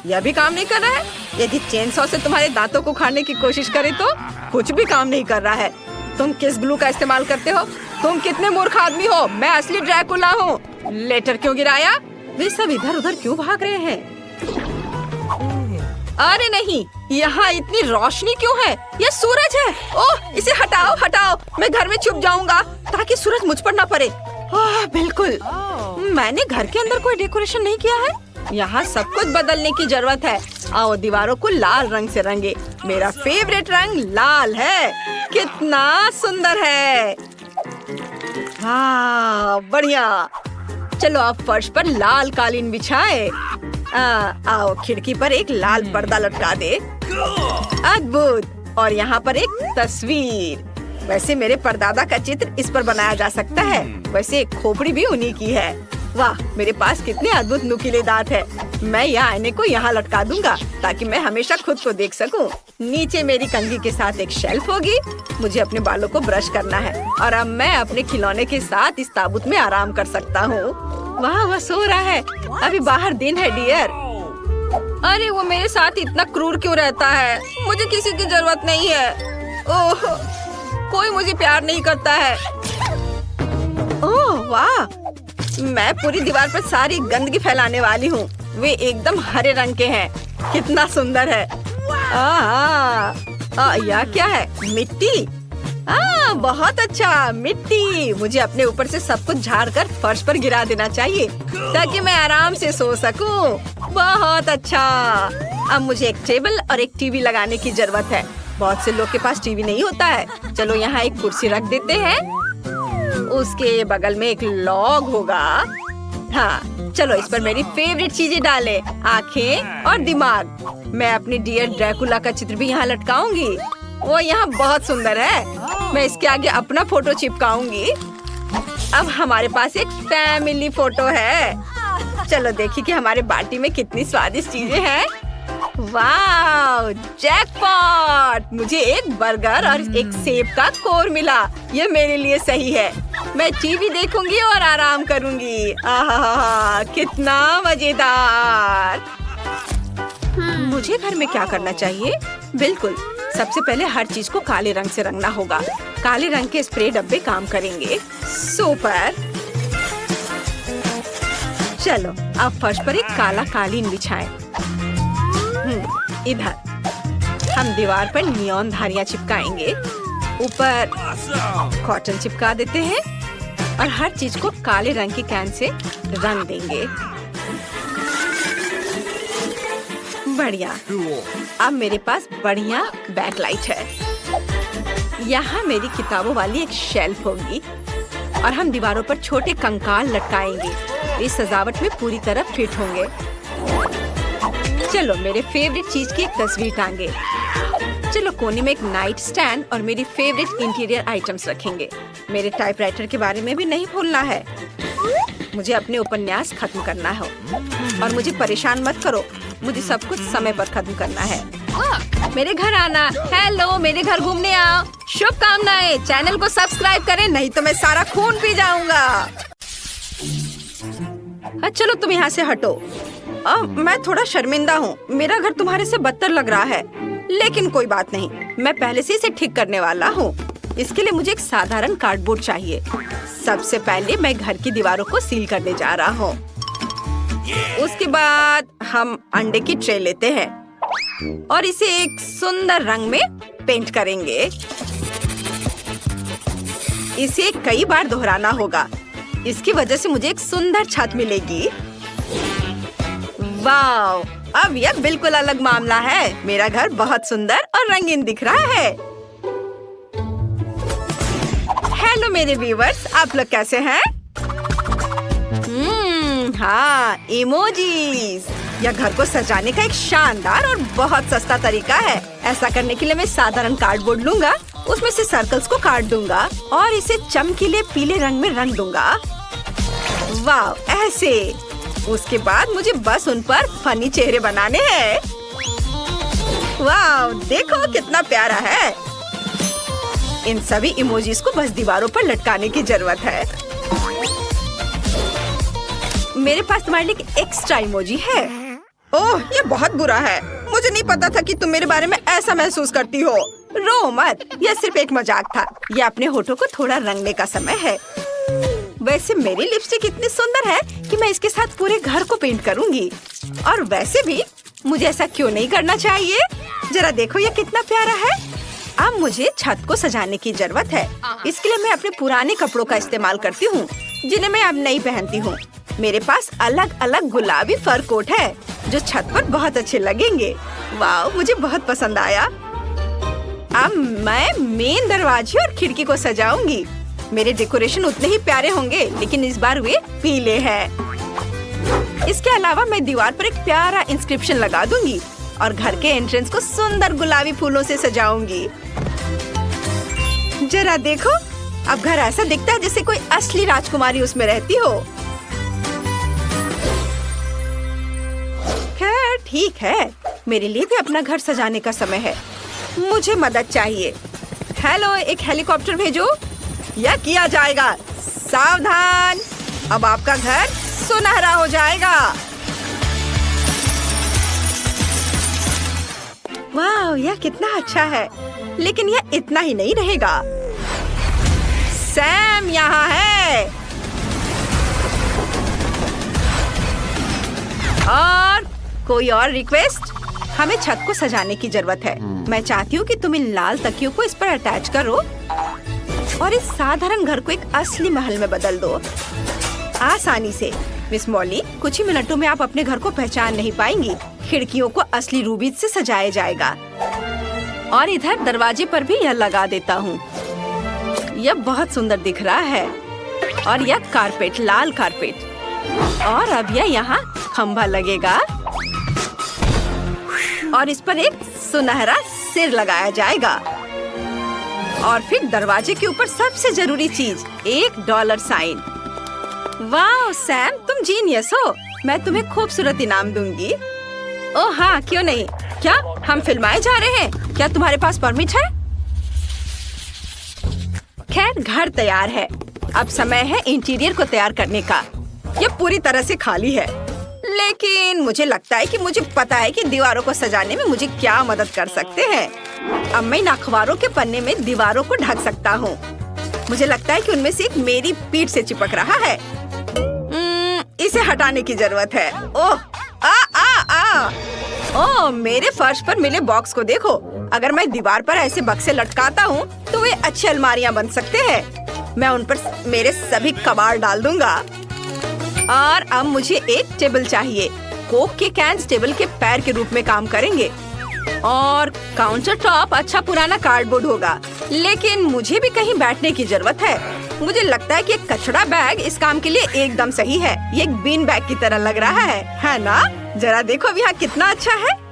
यह भी काम नहीं कर रहा है। यदि चेनसॉ से तुम्हारे दांतों को उखाड़ने की कोशिश करे तो कुछ भी काम नहीं कर रहा है। तुम किस ग्लू का इस्तेमाल करते हो? तुम कितने मूर्ख आदमी हो। मैं असली ड्रैकुला हूँ। लेटर क्यों गिराया? वे सब इधर उधर क्यों भाग रहे हैं? अरे नहीं, यहाँ इतनी रोशनी क्यों है? यह सूरज है। ओह, इसे हटाओ हटाओ। मैं घर में छुप जाऊंगा ताकि सूरज मुझ पर न पड़े। बिल्कुल। मैंने घर के अंदर कोई डेकोरेशन नहीं किया है। यहाँ सब कुछ बदलने की जरूरत है। आओ दीवारों को लाल रंग से रंगे। मेरा फेवरेट रंग लाल है। कितना सुंदर है। हाँ, बढ़िया। चलो अब फर्श पर लाल कालीन बिछाए। आओ खिड़की पर एक लाल पर्दा लटका दे। अद्भुत। और यहाँ पर एक तस्वीर। वैसे मेरे परदादा का चित्र इस पर बनाया जा सकता है। वैसे खोपड़ी भी उन्हीं की है। वाह, मेरे पास कितने अद्भुत नुकीले दांत है। मैं यह आईने को यहाँ लटका दूंगा ताकि मैं हमेशा खुद को देख सकूं। नीचे मेरी कंघी के साथ एक शेल्फ होगी। मुझे अपने बालों को ब्रश करना है और अब मैं अपने खिलौने के साथ इस ताबूत में आराम कर सकता हूँ। वाह, वह सो रहा है। अभी बाहर दिन है डियर। अरे वो मेरे साथ इतना क्रूर क्यों रहता है? मुझे किसी की जरूरत नहीं है। ओह, कोई मुझे प्यार नहीं करता है। ओह वाह, मैं पूरी दीवार पर सारी गंदगी फैलाने वाली हूँ। वे एकदम हरे रंग के हैं। कितना सुंदर है। यह क्या है? मिट्टी। बहुत अच्छा, मिट्टी। मुझे अपने ऊपर से सब कुछ झाड़ कर फर्श पर गिरा देना चाहिए ताकि मैं आराम से सो सकूं। बहुत अच्छा। अब मुझे एक टेबल और एक टीवी लगाने की जरूरत है। बहुत से लोग के पास टीवी नहीं होता है। चलो यहाँ एक कुर्सी रख देते हैं। उसके बगल में एक लॉग होगा। हाँ, चलो इस पर मेरी फेवरेट चीजें डालें, आँखें और दिमाग। मैं अपने डियर ड्रैकुला का चित्र भी यहाँ लटकाऊंगी। वो यहाँ बहुत सुंदर है। मैं इसके आगे अपना फोटो चिपकाऊंगी। अब हमारे पास एक फैमिली फोटो है। चलो देखिए कि हमारे बाटी में कितनी स्वादिष्ट चीजें हैं। वाह, जैकपॉट! मुझे एक बर्गर और एक सेब का कोर मिला। ये मेरे लिए सही है। मैं टीवी देखूंगी और आराम करूंगी। आहा, कितना मजेदार। मुझे घर में क्या करना चाहिए? बिल्कुल, सबसे पहले हर चीज को काले रंग से रंगना होगा। काले रंग के स्प्रे डब्बे काम करेंगे। सुपर। चलो अब फर्श पर एक काला कालीन बिछाएं। इधर हम दीवार पर नियॉन धारियां चिपकाएंगे। ऊपर कॉटन चिपका देते हैं और हर चीज को काले रंग की कैन से रंग देंगे। बढ़िया। अब मेरे पास बढ़िया बैकलाइट है। यहाँ मेरी किताबों वाली एक शेल्फ होगी और हम दीवारों पर छोटे कंकाल लटकाएंगे। इस सजावट में पूरी तरह फिट होंगे। चलो मेरे फेवरेट चीज की एक तस्वीर टांगे। चलो कोने में एक नाइट स्टैंड और मेरी फेवरेट इंटीरियर आइटम्स रखेंगे। मेरे टाइपराइटर के बारे में भी नहीं भूलना है। मुझे अपने उपन्यास खत्म करना है और मुझे परेशान मत करो, मुझे सब कुछ समय पर खत्म करना है। मेरे घर आना। हेलो, मेरे घर घूमने आओ। शुभकामनाएं। चैनल को सब्सक्राइब करें, नहीं तो मैं सारा खून पी जाऊंगा। चलो तुम यहाँ से हटो। मैं थोड़ा शर्मिंदा हूँ, मेरा घर तुम्हारे से बदतर लग रहा है, लेकिन कोई बात नहीं, मैं पहले से इसे ठीक करने वाला हूँ। इसके लिए मुझे एक साधारण कार्डबोर्ड चाहिए। सबसे पहले मैं घर की दीवारों को सील करने जा रहा हूँ। उसके बाद हम अंडे की ट्रे लेते हैं और इसे एक सुंदर रंग में पेंट करेंगे। इसे कई बार दोहराना होगा, इसकी वजह से मुझे एक सुंदर छत मिलेगी। वाव! अब यह बिल्कुल अलग मामला है। मेरा घर बहुत सुंदर और रंगीन दिख रहा है। हेलो मेरे व्यूअर्स, आप लोग कैसे हैं? हाँ, इमोजीज। यह घर को सजाने का एक शानदार और बहुत सस्ता तरीका है। ऐसा करने के लिए मैं साधारण कार्डबोर्ड लूंगा, उसमें से सर्कल्स को काट दूंगा और इसे चमकीले पीले रंग में रंग दूंगा। वाव, ऐसे। उसके बाद मुझे बस उन पर फनी चेहरे बनाने हैं। वाव, देखो कितना प्यारा है। इन सभी इमोजीज को बस दीवारों पर लटकाने की जरूरत है। मेरे पास तुम्हारे लिए एक एक्स्ट्रा इमोजी है। ओह, ये बहुत बुरा है। मुझे नहीं पता था कि तुम मेरे बारे में ऐसा महसूस करती हो। रो मत, यह सिर्फ एक मजाक था। यह अपने होठों को थोड़ा रंगने का समय है। वैसे मेरी लिपस्टिक इतनी सुंदर है कि मैं इसके साथ पूरे घर को पेंट करूंगी। और वैसे भी मुझे ऐसा क्यों नहीं करना चाहिए? जरा देखो ये कितना प्यारा है। अब मुझे छत को सजाने की जरूरत है। इसके लिए मैं अपने पुराने कपड़ों का इस्तेमाल करती हूँ, जिन्हें मैं अब नहीं पहनती हूँ। मेरे पास अलग अलग गुलाबी फर कोट है जो छत पर बहुत अच्छे लगेंगे। वाह, मुझे बहुत पसंद आया। अब मैं मेन दरवाजे और खिड़की को सजाऊंगी। मेरे डेकोरेशन उतने ही प्यारे होंगे, लेकिन इस बार वे पीले हैं। इसके अलावा मैं दीवार पर एक प्यारा इंस्क्रिप्शन लगा दूंगी और घर के एंट्रेंस को सुंदर गुलाबी फूलों से सजाऊंगी। जरा देखो, अब घर ऐसा दिखता है जैसे कोई असली राजकुमारी उसमें रहती हो। खैर ठीक है, मेरे लिए भी अपना घर सजाने का समय है। मुझे मदद चाहिए। हेलो, एक हेलीकॉप्टर भेजो। यह किया जाएगा। सावधान, अब आपका घर सुनहरा हो जाएगा। वाह, यह कितना अच्छा है। लेकिन यह इतना ही नहीं रहेगा। सैम यहाँ है। और कोई और रिक्वेस्ट? हमें छत को सजाने की जरूरत है। मैं चाहती हूँ कि तुम इन लाल तकियों को इस पर अटैच करो और इस साधारण घर को एक असली महल में बदल दो, आसानी से। मिस मॉली, कुछ ही मिनटों में आप अपने घर को पहचान नहीं पाएंगी। खिड़कियों को असली रूबी से सजाया जाएगा और इधर दरवाजे पर भी यह लगा देता हूँ। यह बहुत सुंदर दिख रहा है। और यह कारपेट, लाल कारपेट। और अब यह यहाँ खंभा लगेगा और इस पर एक सुनहरा सिर लगाया जाएगा। और फिर दरवाजे के ऊपर सबसे जरूरी चीज, एक डॉलर साइन। वाह सैम, तुम जीनियस हो। मैं तुम्हें खूबसूरत इनाम दूंगी। ओह हाँ, क्यों नहीं। क्या हम फिल्माए जा रहे हैं? क्या तुम्हारे पास परमिट है? खैर, घर तैयार है। अब समय है इंटीरियर को तैयार करने का। यह पूरी तरह से खाली है, लेकिन मुझे लगता है कि मुझे पता है कि दीवारों को सजाने में मुझे क्या मदद कर सकते हैं। अब मैं इन अखबारों के पन्ने में दीवारों को ढक सकता हूँ। मुझे लगता है कि उनमें से एक मेरी पीठ से चिपक रहा है। इसे हटाने की जरूरत है। ओह, ओह, मेरे फर्श पर मिले बॉक्स को देखो। अगर मैं दीवार पर ऐसे बक्से लटकाता हूँ तो वे अच्छी अलमारियाँ बन सकते हैं। मैं उन पर मेरे सभी कबाड़ डाल दूंगा। और अब मुझे एक टेबल चाहिए। कोक के कैंस टेबल के पैर के रूप में काम करेंगे। और काउंटर टॉप अच्छा पुराना कार्डबोर्ड होगा, लेकिन मुझे भी कहीं बैठने की जरूरत है। मुझे लगता है कि एक कचड़ा बैग इस काम के लिए एकदम सही है। ये एक बीन बैग की तरह लग रहा है ना? जरा देखो अब यहाँ कितना अच्छा है।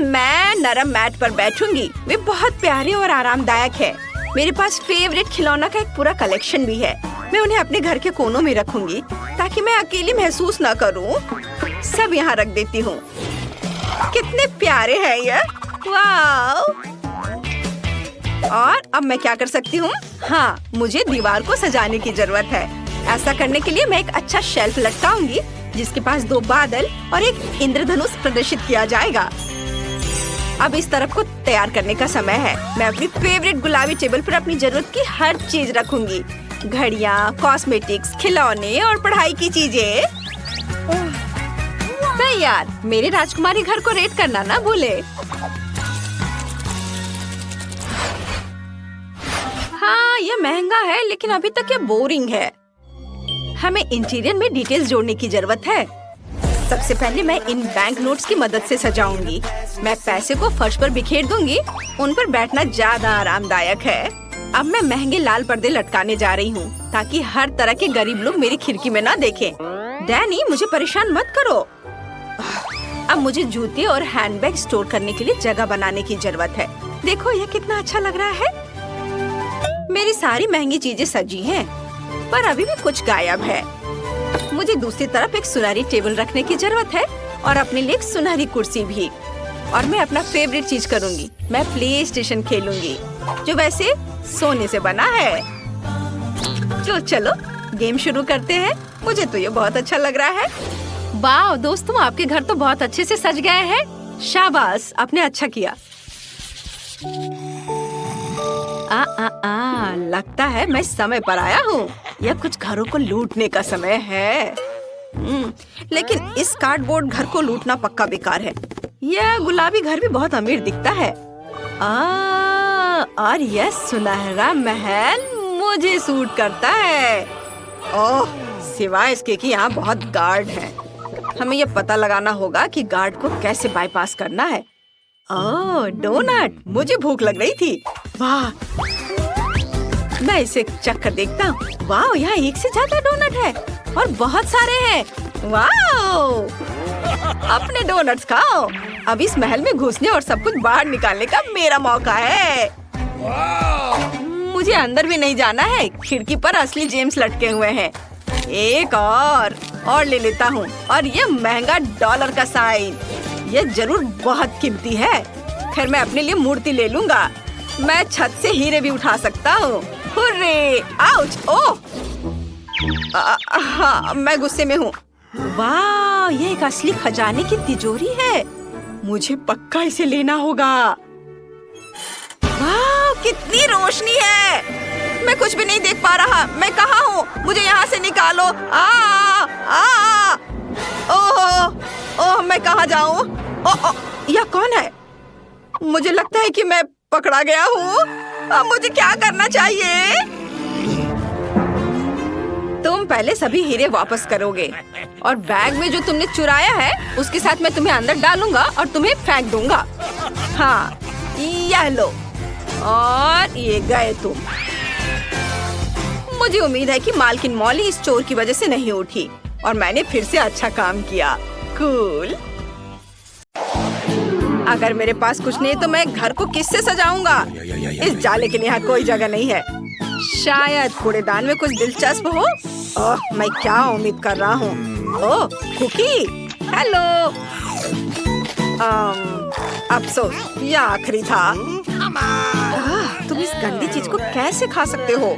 मैं नरम मैट पर बैठूंगी। वे बहुत प्यारे और आरामदायक है। मेरे पास फेवरेट खिलौना का एक पूरा कलेक्शन भी है। मैं उन्हें अपने घर के कोनों में रखूंगी ताकि मैं अकेली महसूस न करूं। सब यहाँ रख देती हूँ। कितने प्यारे हैं ये। वाव! और अब मैं क्या कर सकती हूँ? हाँ, मुझे दीवार को सजाने की जरूरत है। ऐसा करने के लिए मैं एक अच्छा शेल्फ लटकाऊंगी जिसके पास 2 बादल और एक इंद्रधनुष प्रदर्शित किया जाएगा। अब इस तरफ को तैयार करने का समय है। मैं अपनी फेवरेट गुलाबी टेबल पर अपनी जरूरत की हर चीज रखूंगी। घड़ियाँ, कॉस्मेटिक्स, खिलौने और पढ़ाई की चीजें। तैयार। मेरे राजकुमारी घर को रेट करना ना भूले। हाँ, ये महंगा है लेकिन अभी तक ये बोरिंग है। हमें इंटीरियर में डिटेल्स जोड़ने की जरूरत है। सबसे पहले मैं इन बैंक नोट्स की मदद से सजाऊंगी। मैं पैसे को फर्श पर बिखेर दूंगी। उन पर बैठना ज्यादा आरामदायक है। अब मैं महंगे लाल पर्दे लटकाने जा रही हूँ ताकि हर तरह के गरीब लोग मेरी खिड़की में ना देखें। डैनी, मुझे परेशान मत करो। अब मुझे जूते और हैंडबैग स्टोर करने के लिए जगह बनाने की जरूरत है। देखो ये कितना अच्छा लग रहा है। मेरी सारी महंगी चीजें सजी हैं, पर अभी भी कुछ गायब है। मुझे दूसरी तरफ एक सुनहरी टेबल रखने की जरूरत है और अपने लिए एक सुनहरी कुर्सी भी। और मैं अपना फेवरेट चीज करूंगी। मैं प्ले स्टेशन खेलूंगी जो वैसे सोने से बना है। तो चलो गेम शुरू करते हैं। मुझे तो ये बहुत अच्छा लग रहा है। वाह दोस्तों, आपके घर तो बहुत अच्छे से सज गए हैं। शाबाश, आपने अच्छा किया। लगता है मैं समय पर आया हूँ। यह कुछ घरों को लूटने का समय है। लेकिन इस कार्डबोर्ड घर को लूटना पक्का बेकार है। यह गुलाबी घर भी बहुत अमीर दिखता है। और यह सुनहरा महल मुझे सूट करता है। ओह, सिवाय इसके कि यहाँ बहुत गार्ड हैं। हमें यह पता लगाना होगा कि गार्ड को कैसे बाईपास करना है। ओह, डोनट, मुझे भूख लग रही थी। वाह, मैं इसे चख कर देखता हूँ। वाह, यहाँ एक से ज्यादा डोनट है और बहुत सारे हैं। वाह, अपने डोनट्स खाओ। अब इस महल में घुसने और सब कुछ बाहर निकालने का मेरा मौका है। मुझे अंदर भी नहीं जाना है। खिड़की पर असली जेम्स लटके हुए हैं। एक और ले लेता हूँ। और ये महंगा डॉलर का साइन, ये जरूर बहुत कीमती है। खैर, मैं अपने लिए मूर्ति ले लूंगा। मैं छत से हीरे भी उठा सकता हूँ। हुर्रे! आउच! ओह! हाँ, मैं गुस्से में हूँ। वाह, ये एक असली खजाने की तिजोरी है। मुझे पक्का इसे लेना होगा। वाह, कितनी रोशनी है। मैं कुछ भी नहीं देख पा रहा। मैं कहाँ हूँ? मुझे यहाँ से निकालो। ओह, मैं कहाँ जाऊँ? यह कौन है? मुझे लगता है कि मैं पकड़ा गया हूँ। अब मुझे क्या करना चाहिए? तुम पहले सभी हीरे वापस करोगे और बैग में जो तुमने चुराया है उसके साथ मैं तुम्हें अंदर डालूंगा और तुम्हें फेंक दूंगा। हाँ, यह लो। और ये गए तुम। मुझे उम्मीद है कि मालकिन मॉली इस चोर की वजह से नहीं उठी और मैंने फिर से अच्छा काम किया। कूल। अगर मेरे पास कुछ नहीं तो मैं घर को किससे सजाऊंगा? इस जाले के लिए यहाँ कोई जगह नहीं है। शायद कूड़ेदान में कुछ दिलचस्प हो। ओह, मैं क्या उम्मीद कर रहा हूँ? ओह, कुकी। हेलो। अफसोस, यह आखिरी था। तुम इस गंदी चीज को कैसे खा सकते हो?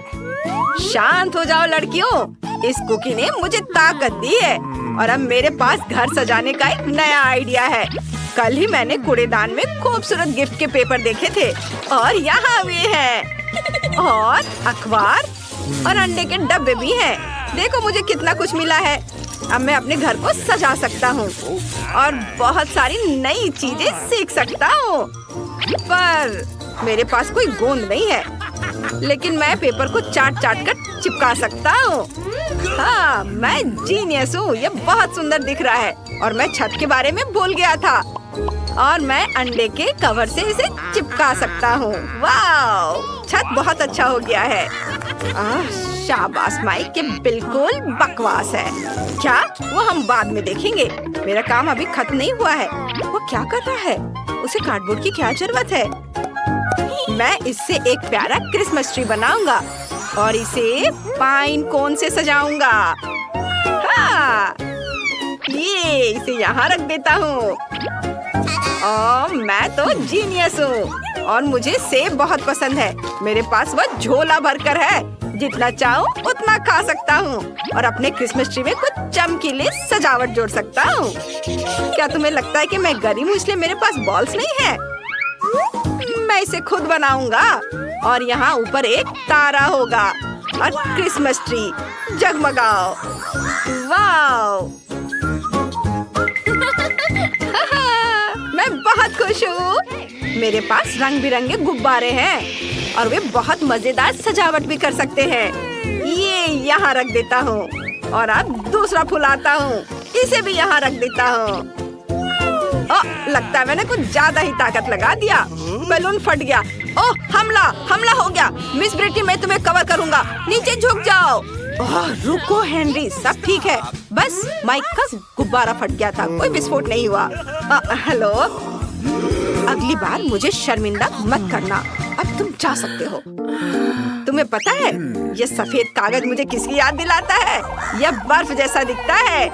शांत हो जाओ लड़कियों। इस कुकी ने मुझे ताकत दी है और अब मेरे पास घर सजाने का एक नया आइडिया है। कल ही मैंने कूड़ेदान में खूबसूरत गिफ्ट के पेपर देखे थे और यहाँ भी हैं। और अखबार और अंडे के डब्बे भी हैं। देखो मुझे कितना कुछ मिला है। अब मैं अपने घर को सजा सकता हूँ और बहुत सारी नई चीजें सीख सकता हूँ। पर मेरे पास कोई गोंद नहीं है, लेकिन मैं पेपर को चाट कर चिपका सकता हूँ। हाँ, मैं जीनियस हूँ। ये बहुत सुंदर दिख रहा है और मैं छत के बारे में भूल गया था। और मैं अंडे के कवर से इसे चिपका सकता हूँ। वाओ, छत बहुत अच्छा हो गया है। शाबाश माइक, ये बिल्कुल बकवास है। क्या? वो हम बाद में देखेंगे। मेरा काम अभी खत्म नहीं हुआ है। वो क्या कर रहा है? उसे कार्डबोर्ड की क्या जरूरत है? मैं इससे एक प्यारा क्रिसमस ट्री बनाऊंगा और इसे पाइन कोन से सजाऊंगा। हाँ, ये इसे यहाँ रख देता हूँ। मैं तो जीनियस हूँ और मुझे सेब बहुत पसंद है। मेरे पास वह झोला भरकर है। जितना चाहूँ उतना खा सकता हूँ और अपने क्रिसमस ट्री में कुछ चमकीले सजावट जोड़ सकता हूँ। क्या तुम्हें लगता है कि मैं गरीब हूँ इसलिए मेरे पास बॉल्स नहीं है? मैं इसे खुद बनाऊंगा और यहाँ ऊपर एक तारा होगा और क्रिसमस ट्री जगमगाओ। वाओ! मैं बहुत खुश हूँ। मेरे पास रंग बिरंगे गुब्बारे हैं और वे बहुत मजेदार सजावट भी कर सकते हैं। ये यहाँ रख देता हूँ और अब दूसरा फूल आता हूँ, इसे भी यहाँ रख देता हूँ। लगता है मैंने कुछ ज्यादा ही ताकत लगा दिया। बैलून फट गया। ओह, हमला हो गया। मिस ब्रिटी, मैं तुम्हें कवर करूँगा। नीचे झुक जाओ। रुको हेनरी, सब ठीक है। बस माइक का गुब्बारा फट गया था, कोई विस्फोट नहीं हुआ। हेलो, अगली बार मुझे शर्मिंदा मत करना। अब तुम जा सकते हो। तुम्हें पता है ये सफेद कागज मुझे किसकी याद दिलाता है? यह बर्फ जैसा दिखता है।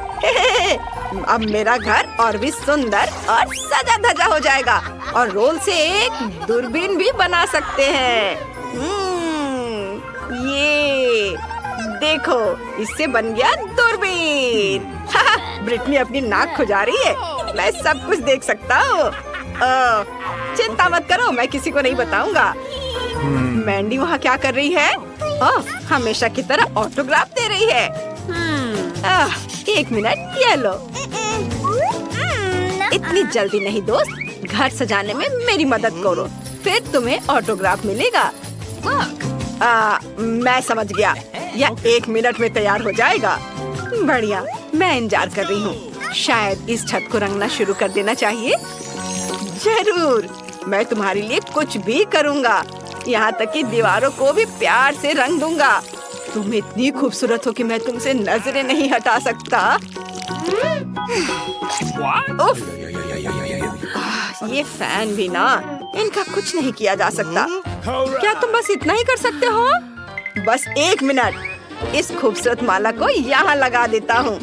अब मेरा घर और भी सुंदर और सजा धजा हो जाएगा और रोल से एक दूरबीन भी बना सकते हैं। ये देखो, इससे बन गया दूरबीन। ब्रिटनी अपनी नाक खुजा रही है। मैं सब कुछ देख सकता हूँ। चिंता मत करो, मैं किसी को नहीं बताऊंगा। मैंडी वहाँ क्या कर रही है? हमेशा की तरह ऑटोग्राफ दे रही है। एक मिनट, ये लो। इतनी जल्दी नहीं दोस्त, घर सजाने में मेरी मदद करो, फिर तुम्हें ऑटोग्राफ मिलेगा। मैं समझ गया, यह 1 मिनट में तैयार हो जाएगा। बढ़िया, मैं इंतजार कर रही हूँ। शायद इस छत को रंगना शुरू कर देना चाहिए। जरूर, मैं तुम्हारे लिए कुछ भी करूँगा, यहाँ तक कि दीवारों को भी प्यार से रंग दूंगा। तुम इतनी खूबसूरत हो कि मैं तुमसे नजरें नहीं हटा सकता। उफ, ये फैन भी ना, इनका कुछ नहीं किया जा सकता। क्या तुम बस इतना ही कर सकते हो? बस 1 मिनट, इस खूबसूरत माला को यहाँ लगा देता हूँ,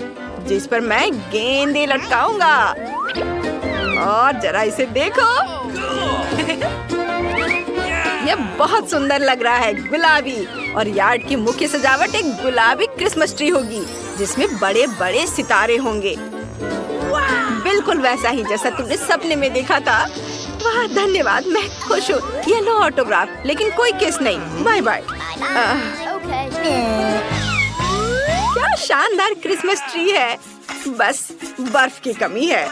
जिस पर मैं गेंदें लटकाऊंगा। और जरा इसे देखो। यह बहुत सुंदर लग रहा है, गुलाबी। और यार्ड की मुख्य सजावट एक गुलाबी क्रिसमस ट्री होगी, जिसमें बड़े बड़े सितारे होंगे। बिल्कुल वैसा ही जैसा तुमने सपने में देखा था। वाह, धन्यवाद, मैं खुश हूँ। ये लो ऑटोग्राफ, लेकिन कोई केस नहीं। Bye bye. क्या शानदार क्रिसमस ट्री है, बस बर्फ की कमी है।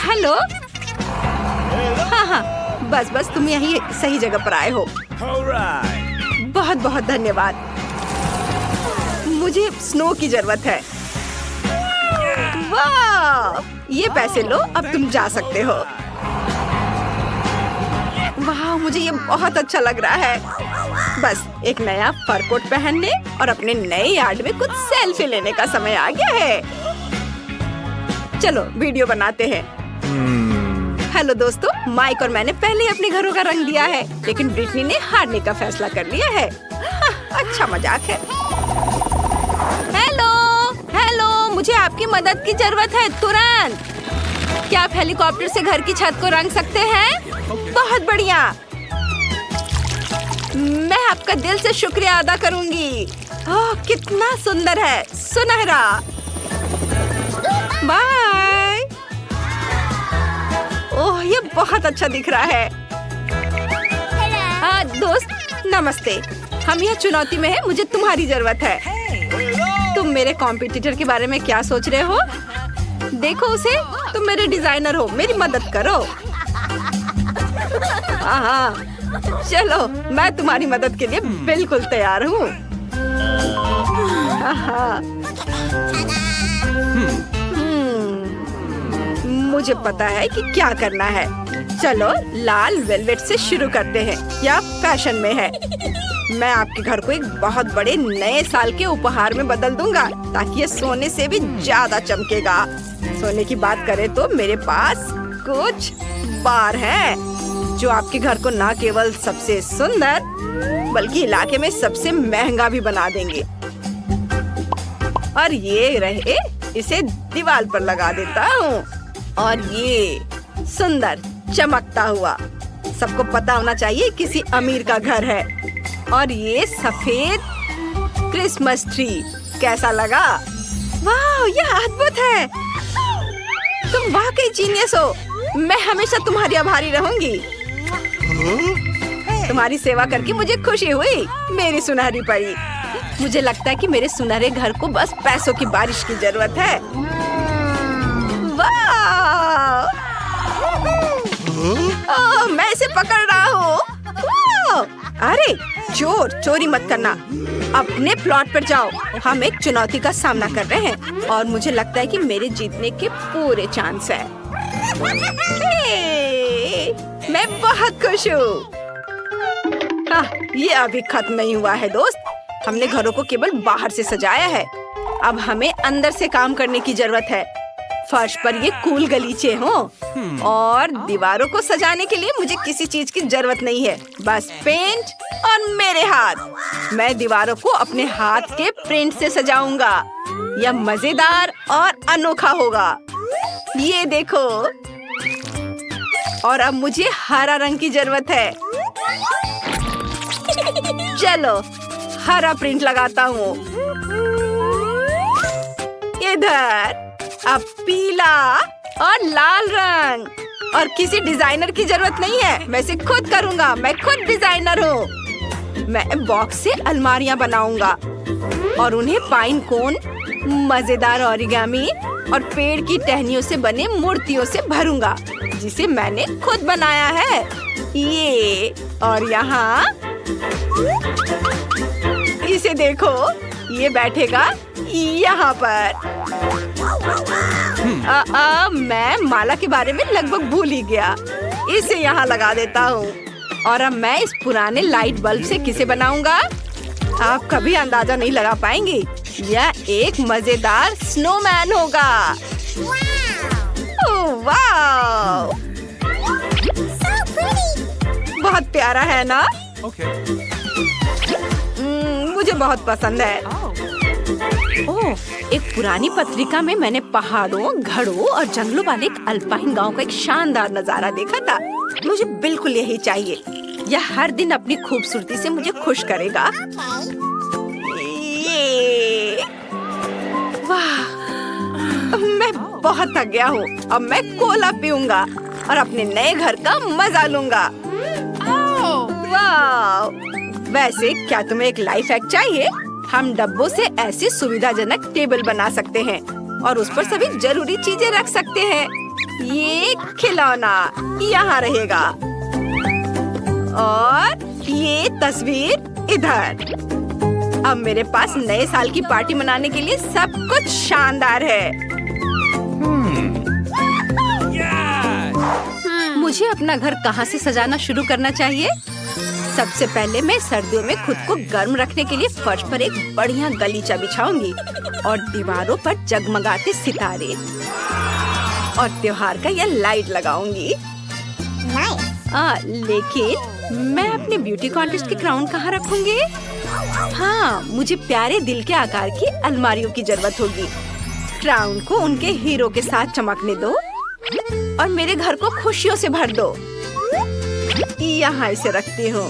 हेलो। हाँ, बस तुम यही सही जगह पर आए हो। बहुत बहुत धन्यवाद। मुझे स्नो की जरूरत है। वाह, ये पैसे लो, अब तुम जा सकते हो। वाह, मुझे ये बहुत अच्छा लग रहा है। बस एक नया फर कोट पहनने और अपने नए यार्ड में कुछ सेल्फी लेने का समय आ गया है। चलो वीडियो बनाते हैं। हेलो दोस्तों, माइक और मैंने पहले ही अपने घरों का रंग दिया है, लेकिन ब्रिटनी ने हारने का फैसला कर लिया है। अच्छा मजाक है। हेलो, मुझे आपकी मदद की जरूरत है, तुरंत। क्या आप हेलीकॉप्टर से घर की छत को रंग सकते हैं? बहुत बढ़िया, मैं आपका दिल से शुक्रिया अदा करूंगी। कितना सुंदर है, सुनहरा। बाय। ओह, ये बहुत अच्छा दिख रहा है। दोस्त नमस्ते, हम यह चुनौती में है, मुझे तुम्हारी जरूरत है। तुम मेरे कॉम्पिटिटर के बारे में क्या सोच रहे हो? देखो उसे, तुम मेरे डिजाइनर हो, मेरी मदद करो। हाँ, चलो, मैं तुम्हारी मदद के लिए बिल्कुल तैयार हूँ। मुझे पता है कि क्या करना है। चलो लाल वेलवेट से शुरू करते हैं, या फैशन में है। मैं आपके घर को एक बहुत बड़े नए साल के उपहार में बदल दूंगा, ताकि ये सोने से भी ज्यादा चमकेगा। सोने की बात करें तो मेरे पास कुछ बार हैं, जो आपके घर को न केवल सबसे सुंदर बल्कि इलाके में सबसे महंगा भी बना देंगे। और ये रहे, इसे दीवार पर लगा देता हूँ। और ये सुंदर चमकता हुआ, सबको पता होना चाहिए किसी अमीर का घर है। और ये सफेद क्रिसमस ट्री कैसा लगा? वाह, यह अद्भुत है। तुम वाकई जीनियस हो। मैं हमेशा तुम्हारी आभारी रहूंगी। तुम्हारी सेवा करके मुझे खुशी हुई, मेरी सुनहरी परी। मुझे लगता है कि मेरे सुनहरे घर को बस पैसों की बारिश की जरूरत है। वाह! ओह, मैं इसे पकड़ रहा हूँ। अरे चोर, चोरी मत करना। अपने प्लॉट पर जाओ। हम एक चुनौती का सामना कर रहे हैं और मुझे लगता है कि मेरे जीतने के पूरे चांस है। मैं बहुत खुश हूँ। ये अभी खत्म नहीं हुआ है दोस्त। हमने घरों को केवल बाहर से सजाया है, अब हमें अंदर से काम करने की जरूरत है। फर्श पर ये कूल गलीचे हों और दीवारों को सजाने के लिए मुझे किसी चीज की जरूरत नहीं है, बस पेंट और मेरे हाथ। मैं दीवारों को अपने हाथ के प्रिंट से सजाऊंगा। यह मजेदार और अनोखा होगा। ये देखो। और अब मुझे हरा रंग की जरूरत है। चलो हरा प्रिंट लगाता हूँ। इधर अब पीला और लाल रंग। और किसी डिजाइनर की जरूरत नहीं है, मैं इसे खुद करूँगा। मैं खुद डिजाइनर हूँ। मैं बॉक्स से अलमारियाँ बनाऊंगा और उन्हें पाइन कोन, मजेदार ओरिगामी और पेड़ की टहनियों से बने मूर्तियों से भरूंगा, जिसे मैंने खुद बनाया है। ये और यहाँ इसे देखो, ये बैठेगा यहाँ पर। मैं माला के बारे में लगभग भूल ही गया। इसे यहाँ लगा देता हूँ। और अब मैं इस पुराने लाइट बल्ब से किसे बनाऊंगा? आप कभी अंदाजा नहीं लगा पाएंगे। यह एक मजेदार स्नोमैन होगा। ओह वाह! बहुत प्यारा है ना? मुझे बहुत पसंद है। ओह, एक पुरानी पत्रिका में मैंने पहाड़ों, घड़ों और जंगलों वाले एक अल्पाइन गांव का एक शानदार नजारा देखा था। मुझे बिल्कुल यही चाहिए। यह हर दिन अपनी खूबसूरती से मुझे खुश करेगा। वाह, मैं बहुत थक गया हूँ। अब मैं कोला पीऊंगा और अपने नए घर का मजा लूंगा। वाह! वैसे क्या तुम्हें एक लाइफ हैक चाहिए? हम डब्बों से ऐसी सुविधाजनक टेबल बना सकते हैं और उस पर सभी जरूरी चीजें रख सकते हैं। ये खिलौना यहाँ रहेगा और ये तस्वीर इधर। अब मेरे पास नए साल की पार्टी मनाने के लिए सब कुछ शानदार है। मुझे अपना घर कहाँ से सजाना शुरू करना चाहिए? सबसे पहले मैं सर्दियों में खुद को गर्म रखने के लिए फर्श पर एक बढ़िया गलीचा बिछाऊंगी और दीवारों पर जगमगाते सितारे और त्योहार का यह लाइट लगाऊंगी। लेकिन मैं अपने ब्यूटी कॉन्टेस्ट की क्राउन कहाँ रखूंगी? हाँ, मुझे प्यारे दिल के आकार की अलमारियों की जरूरत होगी। क्राउन को उनके हीरो के साथ चमकने दो और मेरे घर को खुशियों से भर दो। यहाँ इसे रखती हूँ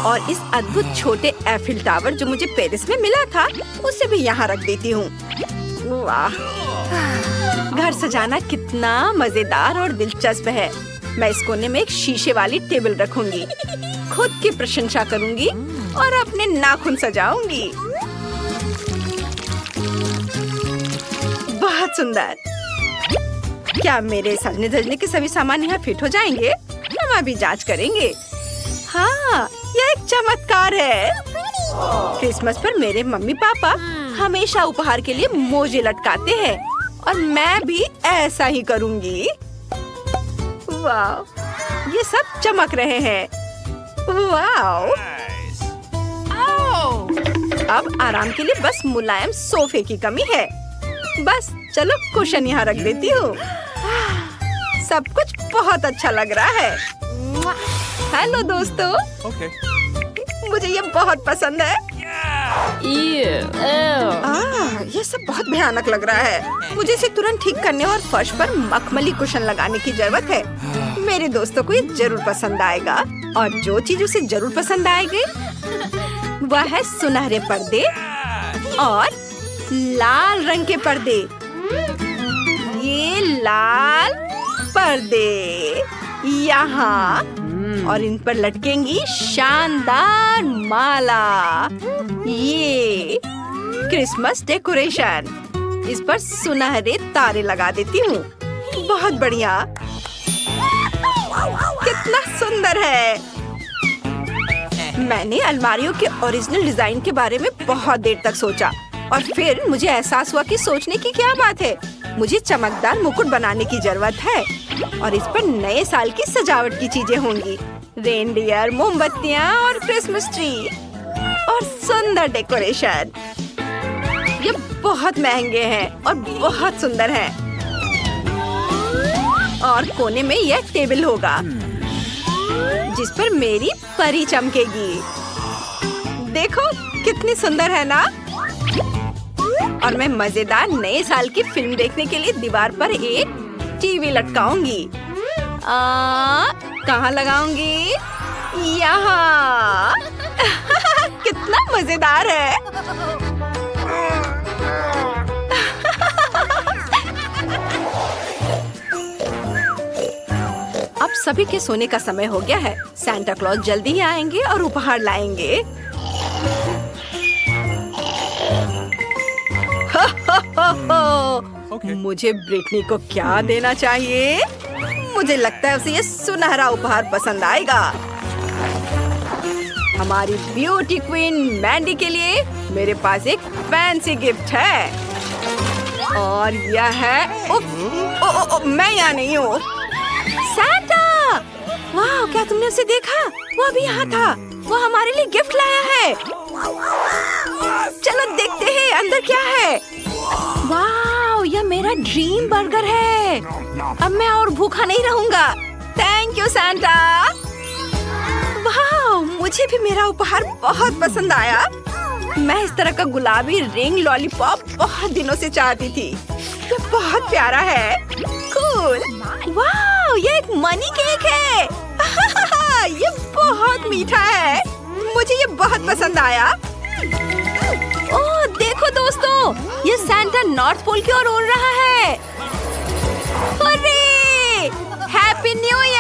और इस अद्भुत छोटे एफिल टावर जो मुझे पेरिस में मिला था, उसे भी यहाँ रख देती हूँ। वाह, घर सजाना कितना मजेदार और दिलचस्प है। मैं इस कोने में एक शीशे वाली टेबल रखूंगी, खुद की प्रशंसा करूंगी और अपने नाखून सजाऊंगी। बहुत सुंदर। क्या मेरे सजने धजने के सभी सामान यहाँ फिट हो जाएंगे? हम अभी जांच करेंगे। हाँ, यह एक चमत्कार है। क्रिसमस पर मेरे मम्मी पापा हमेशा उपहार के लिए मोजे लटकाते हैं और मैं भी ऐसा ही करूंगी। वाह, ये सब चमक रहे हैं। वाह, अब आराम के लिए बस मुलायम सोफे की कमी है। बस चलो कुशन यहाँ रख देती हूँ। सब कुछ बहुत अच्छा लग रहा है। हेलो दोस्तों, मुझे ये बहुत पसंद है। ये सब बहुत भयानक लग रहा है। मुझे इसे तुरंत ठीक करने और फर्श पर मखमली कुशन लगाने की जरूरत है। मेरे दोस्तों को ये जरूर पसंद आएगा। और जो चीज उसे जरूर पसंद आएगी वह है सुनहरे पर्दे और लाल रंग के पर्दे। ये लाल पर्दे यहाँ, और इन पर लटकेंगी शानदार माला। ये क्रिसमस डेकोरेशन। इस पर सुनहरे तारे लगा देती हूँ। बहुत बढ़िया, कितना सुंदर है। मैंने अलमारियों के ओरिजिनल डिजाइन के बारे में बहुत देर तक सोचा और फिर मुझे एहसास हुआ कि सोचने की क्या बात है। मुझे चमकदार मुकुट बनाने की जरूरत है और इस पर नए साल की सजावट की चीजें होंगी। रेनडियर, मोमबत्तियाँ और क्रिसमस ट्री और सुंदर डेकोरेशन। ये बहुत महंगे हैं और बहुत सुंदर हैं। और कोने में यह टेबल होगा जिस पर मेरी परी चमकेगी। देखो कितनी सुंदर है ना। और मैं मजेदार नए साल की फिल्म देखने के लिए दीवार पर एक टीवी लटकाऊंगी। कहाँ लगाऊंगी? यहाँ। कितना मजेदार है। अब सभी के सोने का समय हो गया है। सांता क्लॉज जल्दी ही आएंगे और उपहार लाएंगे। मुझे ब्रिटनी को क्या देना चाहिए? मुझे लगता है उसे ये सुनहरा उपहार पसंद आएगा। हमारी ब्यूटी क्वीन मैंडी के लिए मेरे पास एक फैंसी गिफ्ट है और यह है मैं यहाँ नहीं हूँ। सांता! वाह, क्या तुमने उसे देखा? वो अभी यहाँ था। वो हमारे लिए गिफ्ट लाया है। चलो देखते हैं अंदर क्या है। वाह, यह मेरा ड्रीम बर्गर है। अब मैं और भूखा नहीं रहूंगा। Thank you Santa. वाह, मुझे भी मेरा उपहार बहुत पसंद आया। मैं इस तरह का गुलाबी रिंग लॉलीपॉप बहुत दिनों से चाहती थी। ये बहुत प्यारा है। कूल। वाह, ये एक मनी केक है। ये बहुत मीठा है। मुझे ये बहुत पसंद आया। ओह देखो दोस्तों, ये सांता नॉर्थ पोल की ओर उड़ रहा है। अरे, हैप्पी न्यू ईयर।